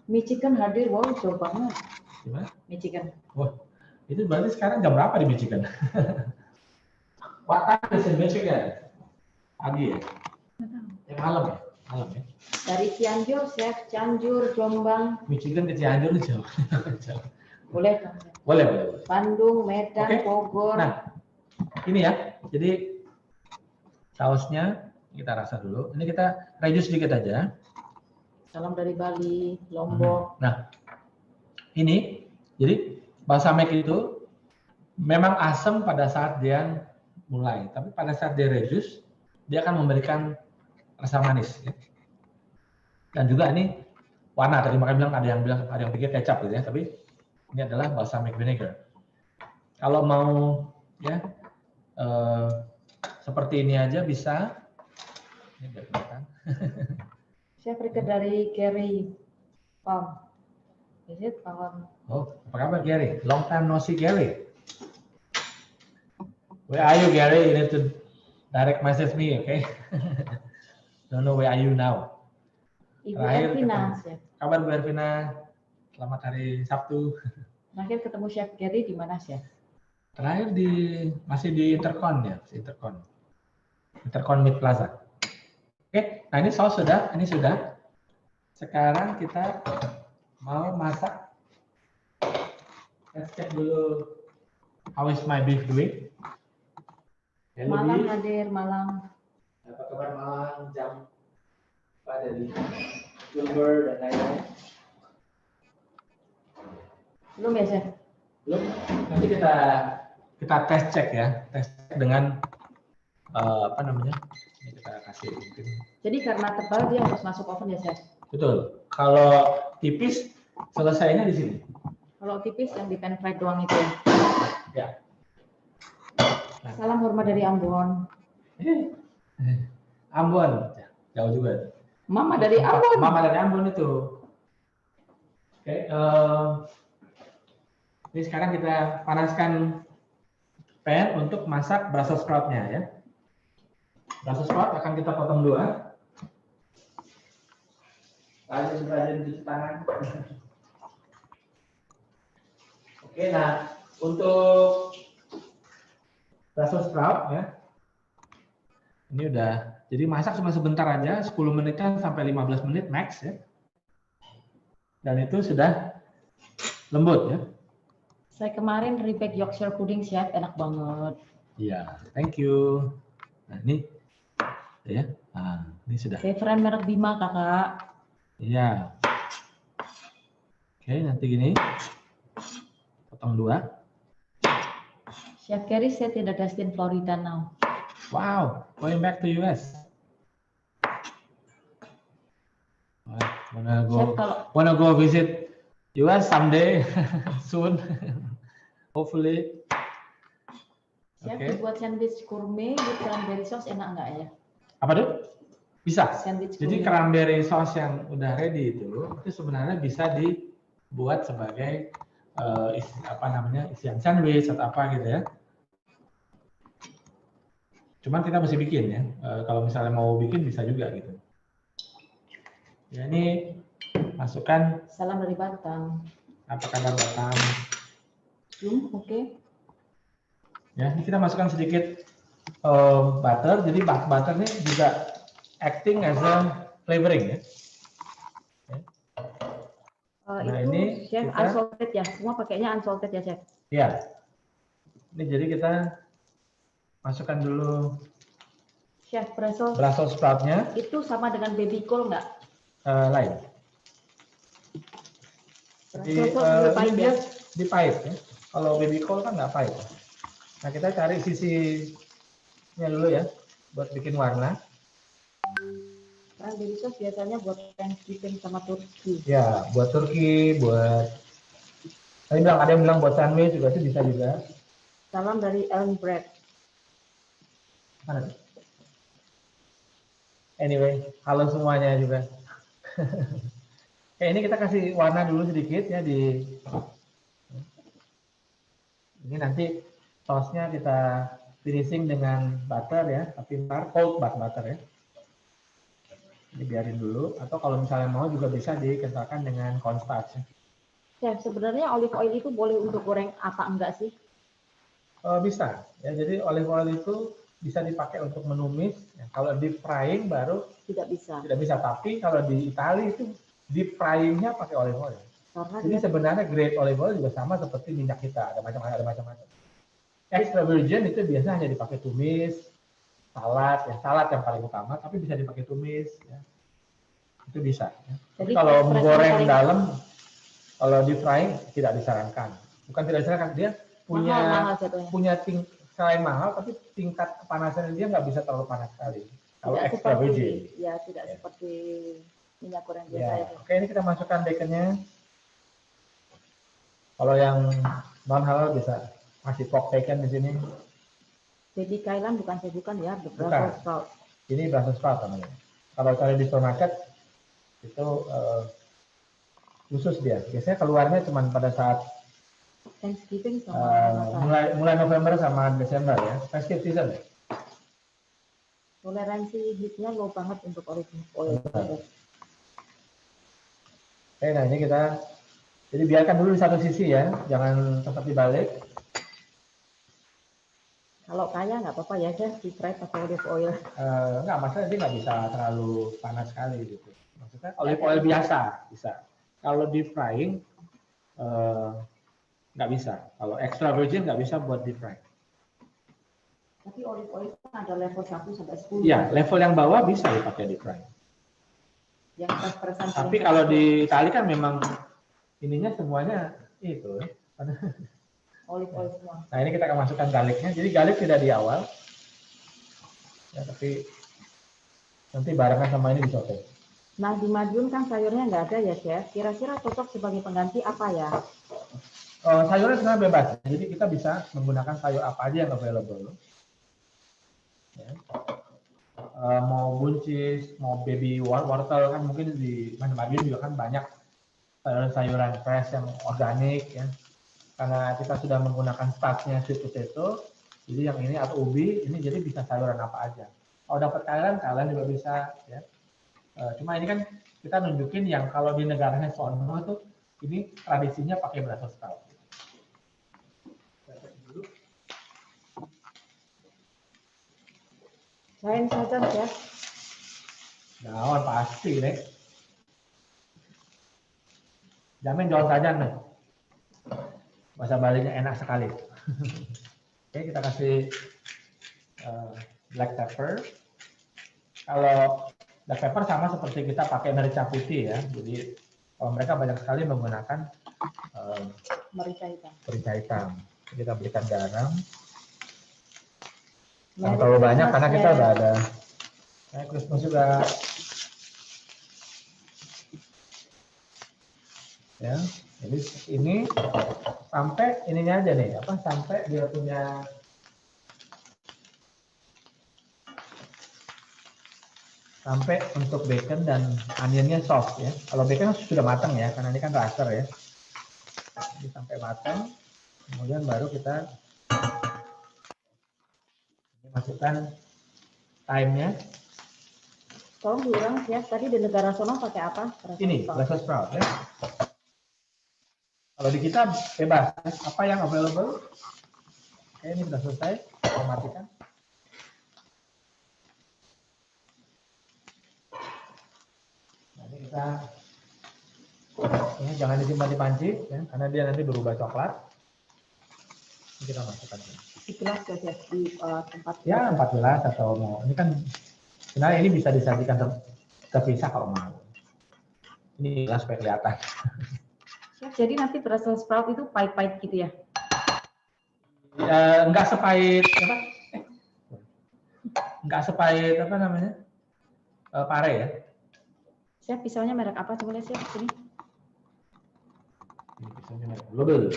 Mie chicken hadir, wow, jauh banget. Gimana? Mie chicken. Wah, itu berarti sekarang jam berapa di Michigan? What time is in Michigan? Pagi ya? Yang malam ya? Malam ya? Dari Cianjur, Chef. Cianjur, Jombang. Michigan ke Cianjur itu jauh. Jauh. Boleh dong, Chef. Boleh, boleh, boleh. Bandung, Medan, Oke. Bogor. Nah, ini ya. Jadi sausnya kita rasa dulu. Ini kita reduce sedikit aja. Salam dari Bali, Lombok. Nah, ini jadi balsamic itu memang asam pada saat dia mulai, tapi pada saat dia reduce, dia akan memberikan rasa manis. Ya. Dan juga ini warna, tadi makanya bilang ada yang pikir kecap gitu ya, tapi ini adalah balsamic vinegar. Kalau mau ya seperti ini aja bisa. Ini biar kelihatan. Chef Rika dari Gary Palm. Is it Palm? Oh, apa kabar Gary? Long time no see Gary. Where are you Gary? You need to direct message me, okay? Don't know where are you now. Ibu Terakhir Ervina, ketemu. Chef. Kabar Bu Ervina? Selamat hari Sabtu. Terakhir ketemu Chef Gary di mana, Chef? Terakhir masih di Intercon ya, Intercon Mid Plaza. Oke, nah ini saus sudah, ini sudah. Sekarang kita mau masak. Let's check dulu how is my beef doing. Hello, Malang beef. hadir, Malang. Apa kabar Malang, jam apa dari Silver dan lain-lain. Belum ya, Chef? Belum, nanti kita tes cek ya, tes cek dengan apa namanya? Ini kita kasih mungkin. Jadi karena tebal dia harus masuk oven ya, Chef? Betul. Kalau tipis selesainya di sini. Kalau tipis yang di pan fried doang itu. Ya. Salam hormat dari Ambon. Ambon, jauh juga. Mama dari Ambon. Mama dari Ambon itu. Oke. Ini sekarang kita panaskan pan untuk masak Brussels sprout-nya ya. Brussels sprout akan kita potong dua. Rajin cuci tangan. Oke, nah untuk Brussels sprout ya. Ini udah, jadi masak cuma sebentar aja, 10 menitan sampai 15 menit max ya. Dan itu sudah lembut ya. Saya kemarin rebake Yorkshire pudding, Chef, enak banget. Iya, thank you. Nah ini, ya, nah, ini sudah. Favorite merek Bima, Kakak. Iya. Oke, nanti gini, potong dua. Chef Gary said in the Destin, Florida now. Wow, going back to US. Chef, Wanna go visit US someday, soon, hopefully. Chef Oke. buat sandwich gourmet with cranberry sauce enak nggak ya? Apa tuh? Bisa. Sandwich Jadi kuning. cranberry sauce yang udah ready itu sebenarnya bisa dibuat sebagai isian sandwich atau apa gitu ya. Cuman kita mesti bikin ya. Kalau misalnya mau bikin bisa juga gitu. Ya ini masukkan Salam dari Batam. apa kabar Batam. Oke. Ya, ini kita masukkan sedikit butter. Jadi butter ini juga acting as a flavoring ya. Nah, Itu ini chef kita- unsalted ya, semua pakainya unsalted ya chef. Ya. Ini jadi kita masukkan dulu Chef Brussels Brussels sprout-nya itu sama dengan baby cool nggak? lain. Jadi Brussels juga pahit ini ya? dia dipahit ya. Kalau baby cool kan nggak pahit. Nah kita cari sisinya dulu ya, buat bikin warna. Kan baby sauce biasanya buat Thanksgiving sama Turki. Ya, buat Turki, buat ada yang bilang buat sandwich juga itu bisa juga. Salam dari Elm Bread. Mana tuh? Anyway, halo semuanya juga. Oke, ini kita kasih warna dulu sedikit ya di. Ini nanti sausnya kita finishing dengan butter ya, tapi cold butter ya. Ini biarin dulu, atau kalau misalnya mau juga bisa dikentalkan dengan cornstarch. Ya. Chef, sebenarnya olive oil itu boleh untuk goreng apa enggak sih? Bisa, ya. Jadi olive oil itu bisa dipakai untuk menumis. Ya. Kalau deep frying baru Tidak bisa. tidak bisa. Tapi kalau di Italia itu deep fryingnya pakai olive oil. Karena Jadi dia sebenarnya grade olive oil juga sama seperti minyak kita, ada macam-macam. Extra virgin itu biasanya hanya dipakai tumis, salad yang paling utama, tapi bisa dipakai tumis. Ya. Itu bisa. Ya. Tapi Jadi kalau menggoreng paling- dalam, kalau deep frying tidak disarankan. Bukan tidak disarankan, dia mahal jatuhnya. punya selain mahal, tapi tingkat kepanasan dia nggak bisa terlalu panas sekali. Kalau Tidak extra virgin. ya tidak seperti minyak goreng biasa Ya. itu. Oke, ini kita masukkan baconnya. Kalau yang non halal bisa masih pork bacon di sini. Baby Kailan bukan ya, Bukan. Brussels sprout. Ini Brussels sprout namanya. Kalau cari di supermarket itu khusus dia. Biasanya keluarnya cuma pada saat Thanksgiving sama mulai November sama Desember ya, festive season. toleransi heatnya low banget untuk olive oil. Oke, nah ini kita jadi biarkan dulu di satu sisi ya, jangan tetap dibalik. Kalau kaya nggak apa-apa ya, Chef, di fry pakai olive oil. Enggak, masalah dia nggak bisa terlalu panas sekali gitu. Maksudnya olive oil biasa bisa. Kalau deep frying nggak bisa. Kalau extra virgin nggak bisa buat deep fry. Tapi olive oil kan ada level 1 sampai 10. Iya, level yang bawah bisa dipakai deep fry. Yang fresh-freshan. Tapi kalau di Itali kan memang ininya semuanya itu. olive oil semua. Nah ini kita akan masukkan garlicnya. Jadi garlic tidak di awal, ya, tapi nanti barengan sama ini disote. Nah di Madiun kan sayurnya nggak ada ya, Chef. Kira-kira cocok sebagai pengganti apa ya? Sayurnya sebenarnya bebas. Jadi kita bisa menggunakan sayur apa aja yang available. Ya. Mau buncis, mau baby wortel kan mungkin di Madiun juga kan banyak sayuran fresh yang organik ya. Karena kita sudah menggunakan starchnya sweet potato, jadi yang ini atau ubi, ini jadi bisa sayuran apa aja. Kalau dapat kalian juga bisa ya. Cuma ini kan kita nunjukin yang kalau di negaranya sono tuh ini tradisinya pakai Brussels sprout. Lain saja, Chef. Nah, pasti nih. Jamin daun saja nih. Bahasa Balinya enak sekali. Oke, kita kasih black pepper. Kalau black pepper sama seperti kita pakai merica putih ya. Jadi kalau mereka banyak sekali menggunakan Merica hitam. merica hitam. Kita berikan garam. Jangan terlalu banyak karena kita udah ada Christmas juga. Ya, jadi ini sampai ininya aja nih, sampai dia punya sampai untuk bacon dan onionnya soft ya. Kalau bacon sudah matang ya, karena ini kan raster ya. Jadi sampai matang, kemudian baru kita masukkan thyme-nya. Tolong diulang ya, tadi di negara sono pakai apa? Ini Brussels sprout ya. Kalau di kita bebas, ya. Apa yang available? Oke, ini sudah selesai. Kita matikan. Nah, ini kita ya, jangan disimpan di panci, ya, karena dia nanti berubah coklat. Ini kita masukkan. Di gelas saja di tempat. Ya 14 atau mau. Ini kan sebenarnya ini bisa disajikan terpisah kalau mau. Ini gelas supaya kelihatan. Chef, jadi nanti Brussels sprout itu pahit-pahit gitu ya? Enggak sepahit apa? Enggak sepahit apa namanya? Pare ya. Chef, pisaunya merek apa? Coba lihat Chef sini. Ini pisaunya merek Global.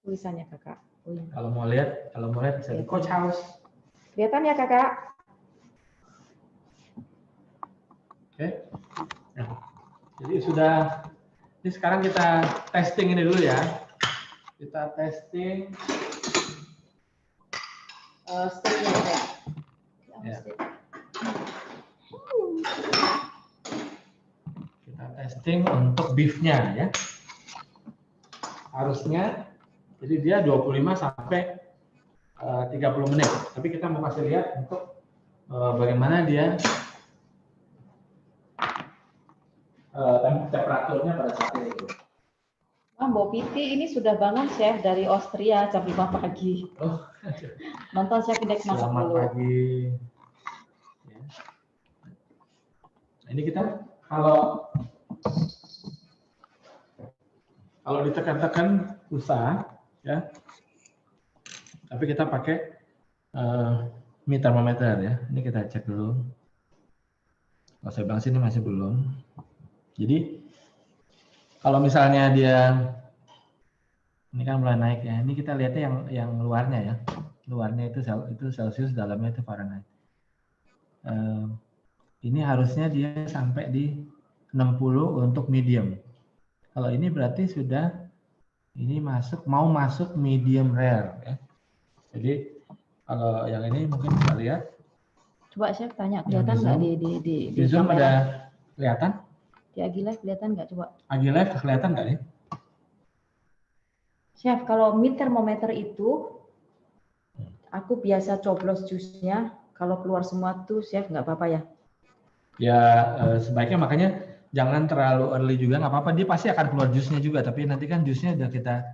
Tulisannya kakak. Oh, iya. Kalau mau lihat bisa di Coach House. Kelihatan ya kakak? Oke. Nah, jadi sudah. Ini sekarang kita testing ini dulu ya. Kita testing. Steaknya ya. Ya. Kita testing untuk beefnya ya. Harusnya jadi dia 25 sampai 30 menit. Tapi kita mau kasih lihat untuk bagaimana dia temperaturnya pada saat itu. Wah, Mbak Piti ini sudah bangun Chef dari Austria jam 5 pagi. Oh, Nonton Chef Index masuk selamat dulu. pagi. Ya. Nah, ini kita kalau ditekan-tekan susah ya. Tapi kita pakai termometer ya. Ini kita cek dulu. Kalau saya bilang sini masih belum. Jadi kalau misalnya dia ini kan mulai naik ya. Ini kita lihatnya yang luarnya ya. Luarnya itu Celsius, dalamnya itu Fahrenheit. Ini harusnya dia sampai di 60 untuk medium. Kalau ini berarti sudah mau masuk medium rare ya. Jadi kalau yang ini mungkin bisa lihat. Coba Chef tanya kelihatan nggak di Zoom kamera? ada kelihatan? Di Agilive kelihatan nggak coba? Agilive kelihatan nggak nih? Chef, kalau mid thermometer itu aku biasa coblos jusnya, kalau keluar semua tuh Chef nggak apa-apa ya? Ya sebaiknya makanya jangan terlalu early juga, nggak apa-apa, dia pasti akan keluar jusnya juga, tapi nanti kan jusnya udah kita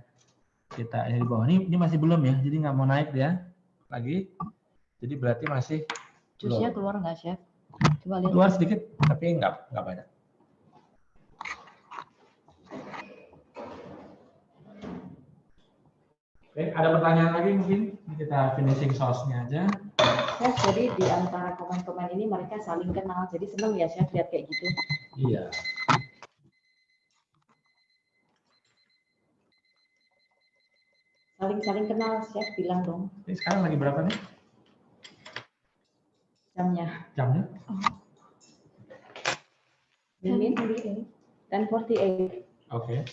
ini di bawah. Ini masih belum ya, jadi nggak mau naik dia lagi, jadi berarti masih Jusnya belum. keluar nggak Chef? Coba lihat. Keluar sedikit, tapi nggak banyak. Oke, ada pertanyaan lagi mungkin? Ini kita finishing sauce-nya aja. Chef, jadi di antara komen-komen ini mereka saling kenal, jadi seneng ya Chef lihat kayak gitu. Iya. Saling kenal Chef bilang dong Ini sekarang lagi berapa nih jamnya. jamnya? Min 10:48. Oke.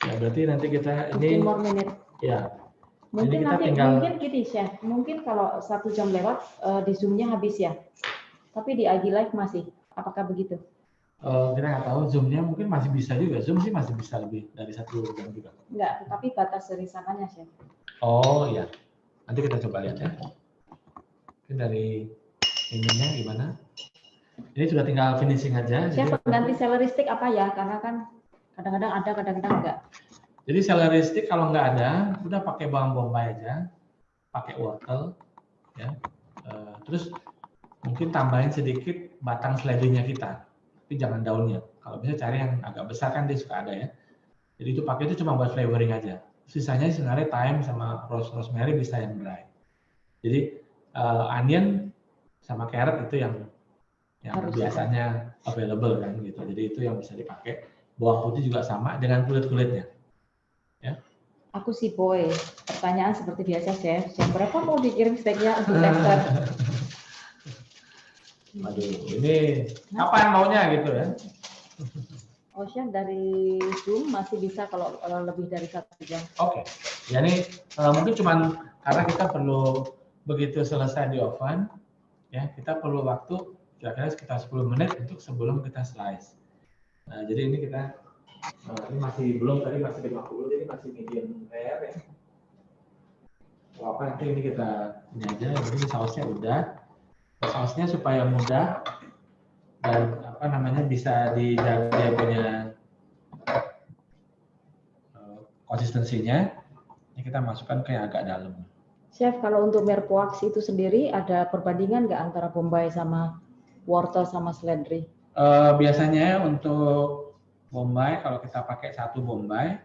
Ya berarti nanti kita 15 ini more minute. ya. Mungkin kita nanti tinggal- mungkin gini Chef, mungkin kalau 1 jam lewat di Zoom-nya habis ya. Tapi di IG Live masih. Apakah begitu? Kita nggak tahu Zoom-nya mungkin masih bisa juga. Zoom sih masih bisa lebih dari 1 jam juga. Enggak, tetapi batas dari sananya Chef. Oh iya. Nanti kita coba lihat ya. Mungkin dari ininya gimana? Ini sudah tinggal finishing aja. Chef, Jadi- ganti celery stick apa ya? Karena kan kadang-kadang ada, kadang-kadang enggak. Jadi celery stick kalau nggak ada, udah pakai bawang bombay aja, pakai wortel, ya. Terus mungkin tambahin sedikit batang seledrinya kita, tapi jangan daunnya. Kalau bisa cari yang agak besar kan dia suka ada ya. Jadi itu pakai itu cuma buat flavoring aja. Sisanya sebenarnya thyme sama rosemary bisa yang dry. Jadi onion sama carrot itu yang Harus biasanya available kan gitu. Jadi itu yang bisa dipakai. Bawang putih juga sama dengan kulit-kulitnya. Aku si boy. Pertanyaan seperti biasa Chef. Chef berapa mau dikirim steaknya untuk tester? Waduh, ini kapan maunya gitu ya? Oh, chef dari Zoom masih bisa kalau lebih dari 1 jam. Oke, ya ini mungkin cuman karena kita perlu begitu selesai di oven, ya kita perlu waktu kira-kira sekitar 10 menit untuk sebelum kita slice. Nah, jadi ini kita ini masih belum, tadi masih 50, jadi masih medium rare ya. Apa nanti ini kita ini aja, jadi sausnya udah. Sausnya supaya mudah dan apa namanya bisa dijaga dia punya konsistensinya. Ini kita masukkan ke yang agak dalam. Chef, kalau untuk merpoax itu sendiri ada perbandingan nggak antara bombay sama wortel sama seledri? Biasanya untuk bombay kalau kita pakai 1 bombay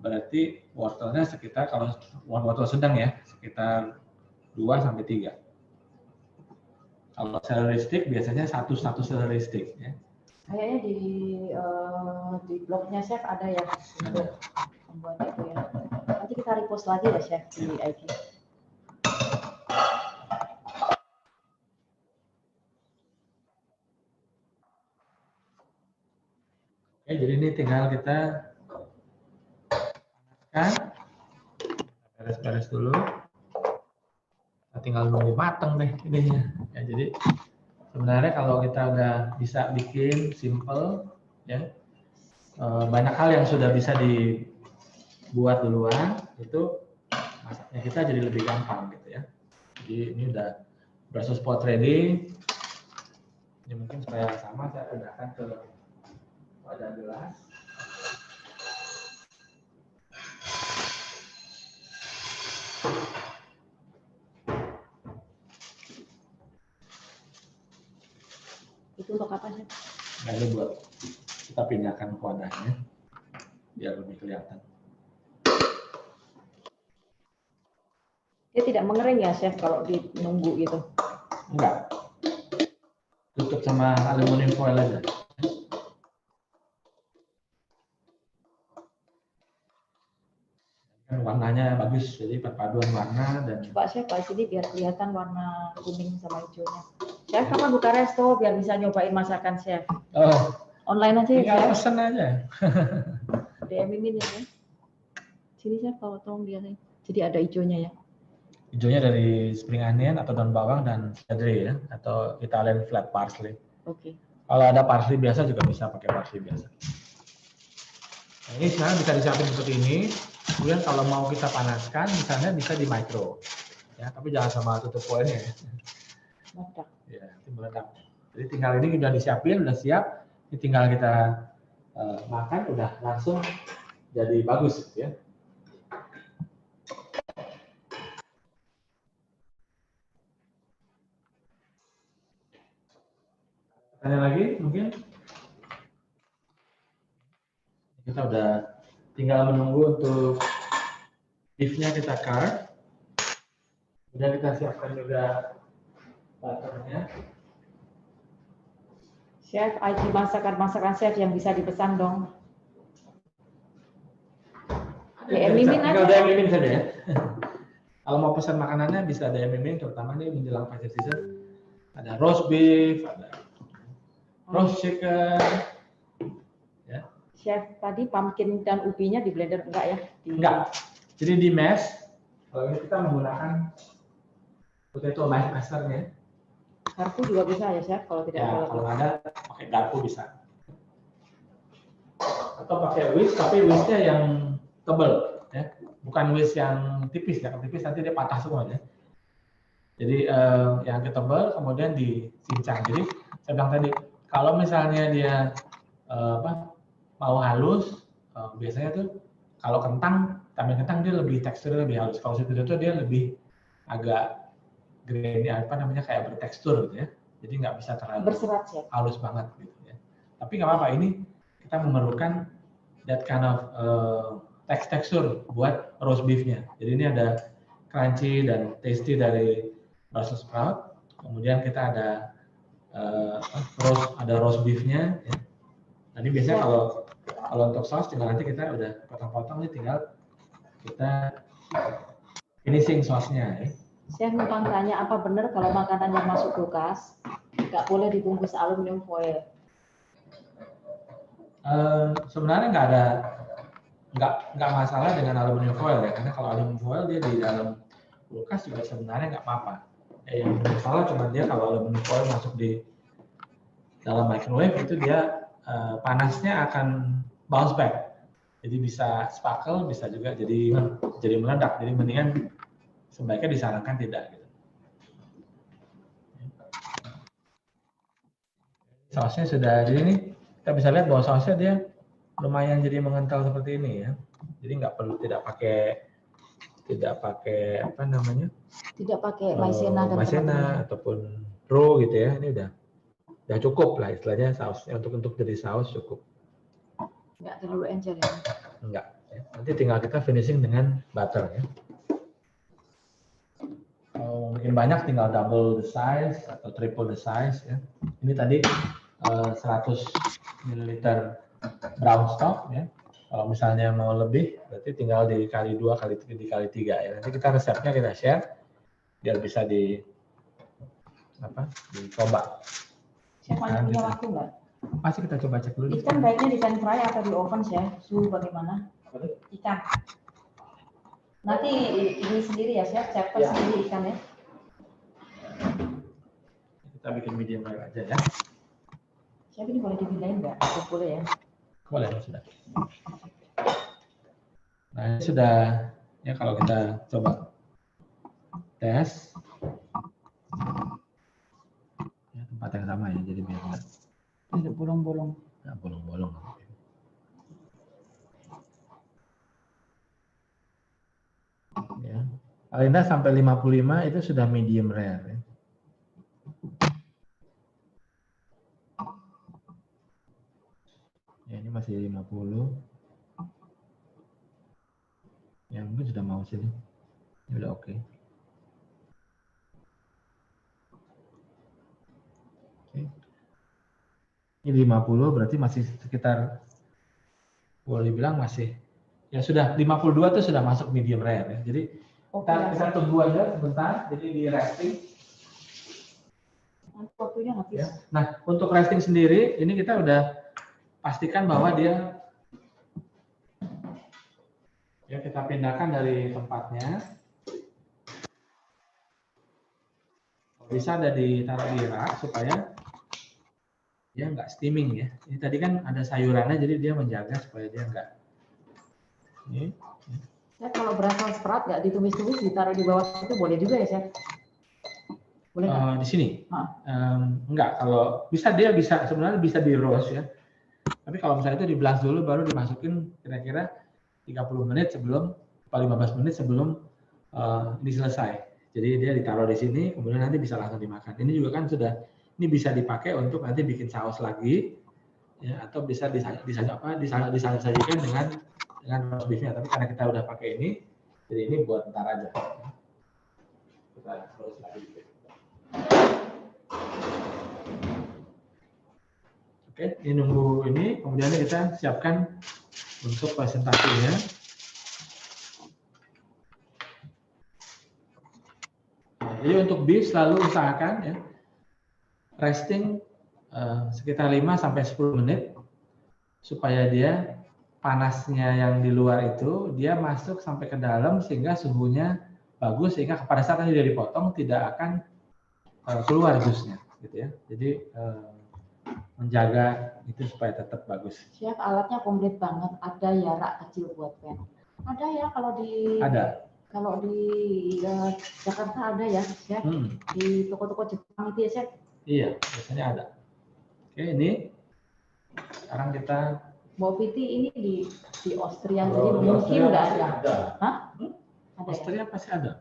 berarti wortelnya sekitar, kalau wortel sedang ya, sekitar 2 sampai 3. Kalau celery stick biasanya 1 celery stick ya. Kayaknya di blognya chef ada ya untuk membuat itu ya. Nanti kita repost lagi ya chef di IG. Oke, jadi ini tinggal kita panaskan, beres-beres dulu. Kita tinggal nunggu mateng deh ininya. Ya, jadi sebenarnya kalau kita udah bisa bikin simple, ya banyak hal yang sudah bisa dibuat duluan, itu masaknya kita jadi lebih gampang gitu ya. Jadi ini udah brussels sprouts ready. Ini mungkin supaya sama saya pindahkan ke wadah gelas. Itu untuk apa sih? Nah, ini buat kita pindahkan ke wadahnya biar lebih kelihatan. Dia tidak mengering ya chef kalau dinunggu gitu? Enggak. Tutup sama aluminium foil aja. Warnanya bagus, jadi perpaduan warna dan Coba chef di sini biar kelihatan warna kuning sama hijaunya. Chef kapan buka resto biar bisa nyobain masakan chef? oh, Online aja ya tinggal chef? pesen aja. DM Mimin ya chef? Sini chef kalau tolong biarin. Jadi ada hijaunya ya? Hijaunya dari spring onion atau daun bawang dan celery ya, atau Italian flat parsley. Oke. Kalau ada parsley biasa juga bisa pakai parsley biasa. Nah, ini sekarang bisa disiapin seperti ini. Kemudian kalau mau kita panaskan, misalnya bisa di micro, ya, tapi jangan sama tutup foilnya ya. Meledak. Ya, nanti meledak. Jadi tinggal ini udah disiapin, udah siap. Ini tinggal kita makan, udah langsung jadi bagus, ya. Tanya lagi, mungkin? Kita udah tinggal menunggu untuk beefnya kita carve. Kemudian kita siapkan juga butternya. Chef, IG masakan-masakan chef yang bisa dipesan dong. DM Mimin aja. Tinggal DM Mimin saja ya. Kalau mau pesan makanannya bisa DM Mimin, terutama nih menjelang festive season. Ada roast beef, ada roast chicken. Ya. Chef, tadi pumpkin dan ubinya di blender enggak ya? Enggak. Jadi di mash. Kalau ini kita menggunakan potato masternya. Garpu juga bisa ya chef kalau tidak Ya, ada. kalau ada pakai garpu bisa. Atau pakai whisk, tapi whisknya yang tebal, ya. Bukan whisk yang tipis ya. Kalau tipis nanti dia patah semua ya. Jadi yang tebal kemudian dicincang. Jadi saya bilang tadi, kalau misalnya dia mau halus, biasanya tuh kalau kentang, tambahin kentang dia lebih teksturnya lebih halus. Kalau situ itu dia lebih agak grainy, kayak bertekstur gitu ya. Jadi nggak bisa terlalu Berserat ya. halus banget gitu ya. Tapi nggak apa-apa, ini kita memerlukan that kind of tekstur buat roast beefnya. Jadi ini ada crunchy dan tasty dari brussels sprout. Kemudian kita ada roast beefnya. Ya. Nah, ini biasanya kalau untuk saus tinggal nanti kita udah potong-potong, nih tinggal kita finishing sausnya. Ya. Chef numpang tanya, apa benar kalau makanan yang masuk kulkas Nggak boleh dibungkus aluminium foil. Sebenarnya nggak masalah dengan aluminium foil ya, karena kalau aluminium foil dia di dalam kulkas juga sebenarnya nggak apa-apa. Yang masalah cuma dia kalau aluminium foil masuk di dalam microwave itu dia panasnya akan bounce back, jadi bisa sparkle, bisa juga jadi meledak. Jadi mendingan sebaiknya disarankan tidak. Gitu. Sausnya sudah, jadi ini kita bisa lihat bahwa sausnya dia lumayan jadi mengental seperti ini ya. Jadi nggak perlu tidak pakai apa namanya? Tidak pakai maizena dan maizena ataupun pro gitu ya. Ini udah cukup lah istilahnya sausnya untuk jadi saus cukup. nggak terlalu encer ya. Enggak. Ya. Nanti tinggal kita finishing dengan butter ya. Kalau mungkin banyak tinggal double the size atau triple the size ya. Ini tadi 100 ml brown stock ya. Kalau misalnya mau lebih, berarti tinggal dikali 2 kali 3 ya. Nanti kita resepnya kita share biar bisa dicoba. Chef masih punya waktu nggak? Masih kita coba cek dulu. Ikan baiknya di pan fry atau di oven ya? Suhu bagaimana? Ikan. Nanti ini sendiri ya chef, cepat sendiri ikan ya. Kita bikin medium rare aja ya. Chef ini boleh dipindahin nggak? Boleh ya? Boleh, sudah. Nah, ini sudah ya, kalau kita coba tes ya, tempat yang sama ya, jadi biar Tidak bolong-bolong. nggak bolong-bolong. Ya. Paling rendah sampai 55 itu sudah medium rare ya. Ya, ini masih 50. Ya, mungkin sudah mau sini. Ini udah oke. Oke. Ini 50 berarti masih sekitar, boleh dibilang masih, ya sudah 52 itu sudah masuk medium rare ya. Jadi kita tunggu aja sebentar, jadi di resting. Waktunya habis. Ya. Nah, untuk resting sendiri, ini kita udah pastikan bahwa dia, ya kita pindahkan dari tempatnya. Bisa ada ditaruh di rak supaya dia nggak steaming ya. Ini tadi kan ada sayurannya, jadi dia menjaga supaya dia nggak. Ini. Ya, kalau Brussels sprout nggak ditumis-tumis ditaruh di bawah itu boleh juga ya chef? Boleh nggak? Di sini? Enggak, kalau bisa sebenarnya bisa di roast ya. Tapi kalau misalnya itu di blast dulu baru dimasukin kira-kira 30 menit sebelum atau 15 menit sebelum ini selesai. Jadi dia ditaruh di sini, kemudian nanti bisa langsung dimakan. Ini juga kan ini bisa dipakai untuk nanti bikin saus lagi, ya, atau bisa disajikan dengan roast beefnya. Tapi karena kita udah pakai ini, jadi ini buat ntar aja. Kita terus lagi. Oke, ini nunggu ini, kemudian kita siapkan untuk presentasinya. Jadi untuk beef selalu usahakan ya resting sekitar 5 sampai 10 menit supaya dia panasnya yang di luar itu dia masuk sampai ke dalam sehingga suhunya bagus, sehingga pada saat dia dipotong tidak akan keluar jusnya gitu ya. Jadi menjaga itu supaya tetap bagus. Chef, alatnya komplit banget. Ada ya rak kecil buat pan. Ada ya kalau di Jakarta ada ya chef. Di toko-toko Jepang itu ya chef. Iya, biasanya ada. Oke, ini sekarang kita Mbak Fiti ini di Austria, jadi mungkin nggak ada. Hah? Ada Austria ya? Pasti ada.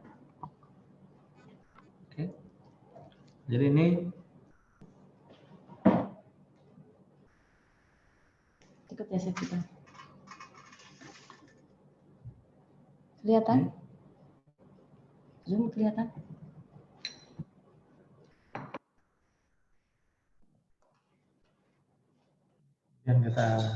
Oke. Jadi ini dekat ya chef kita. Kelihatan? Zoom kelihatan? yang kita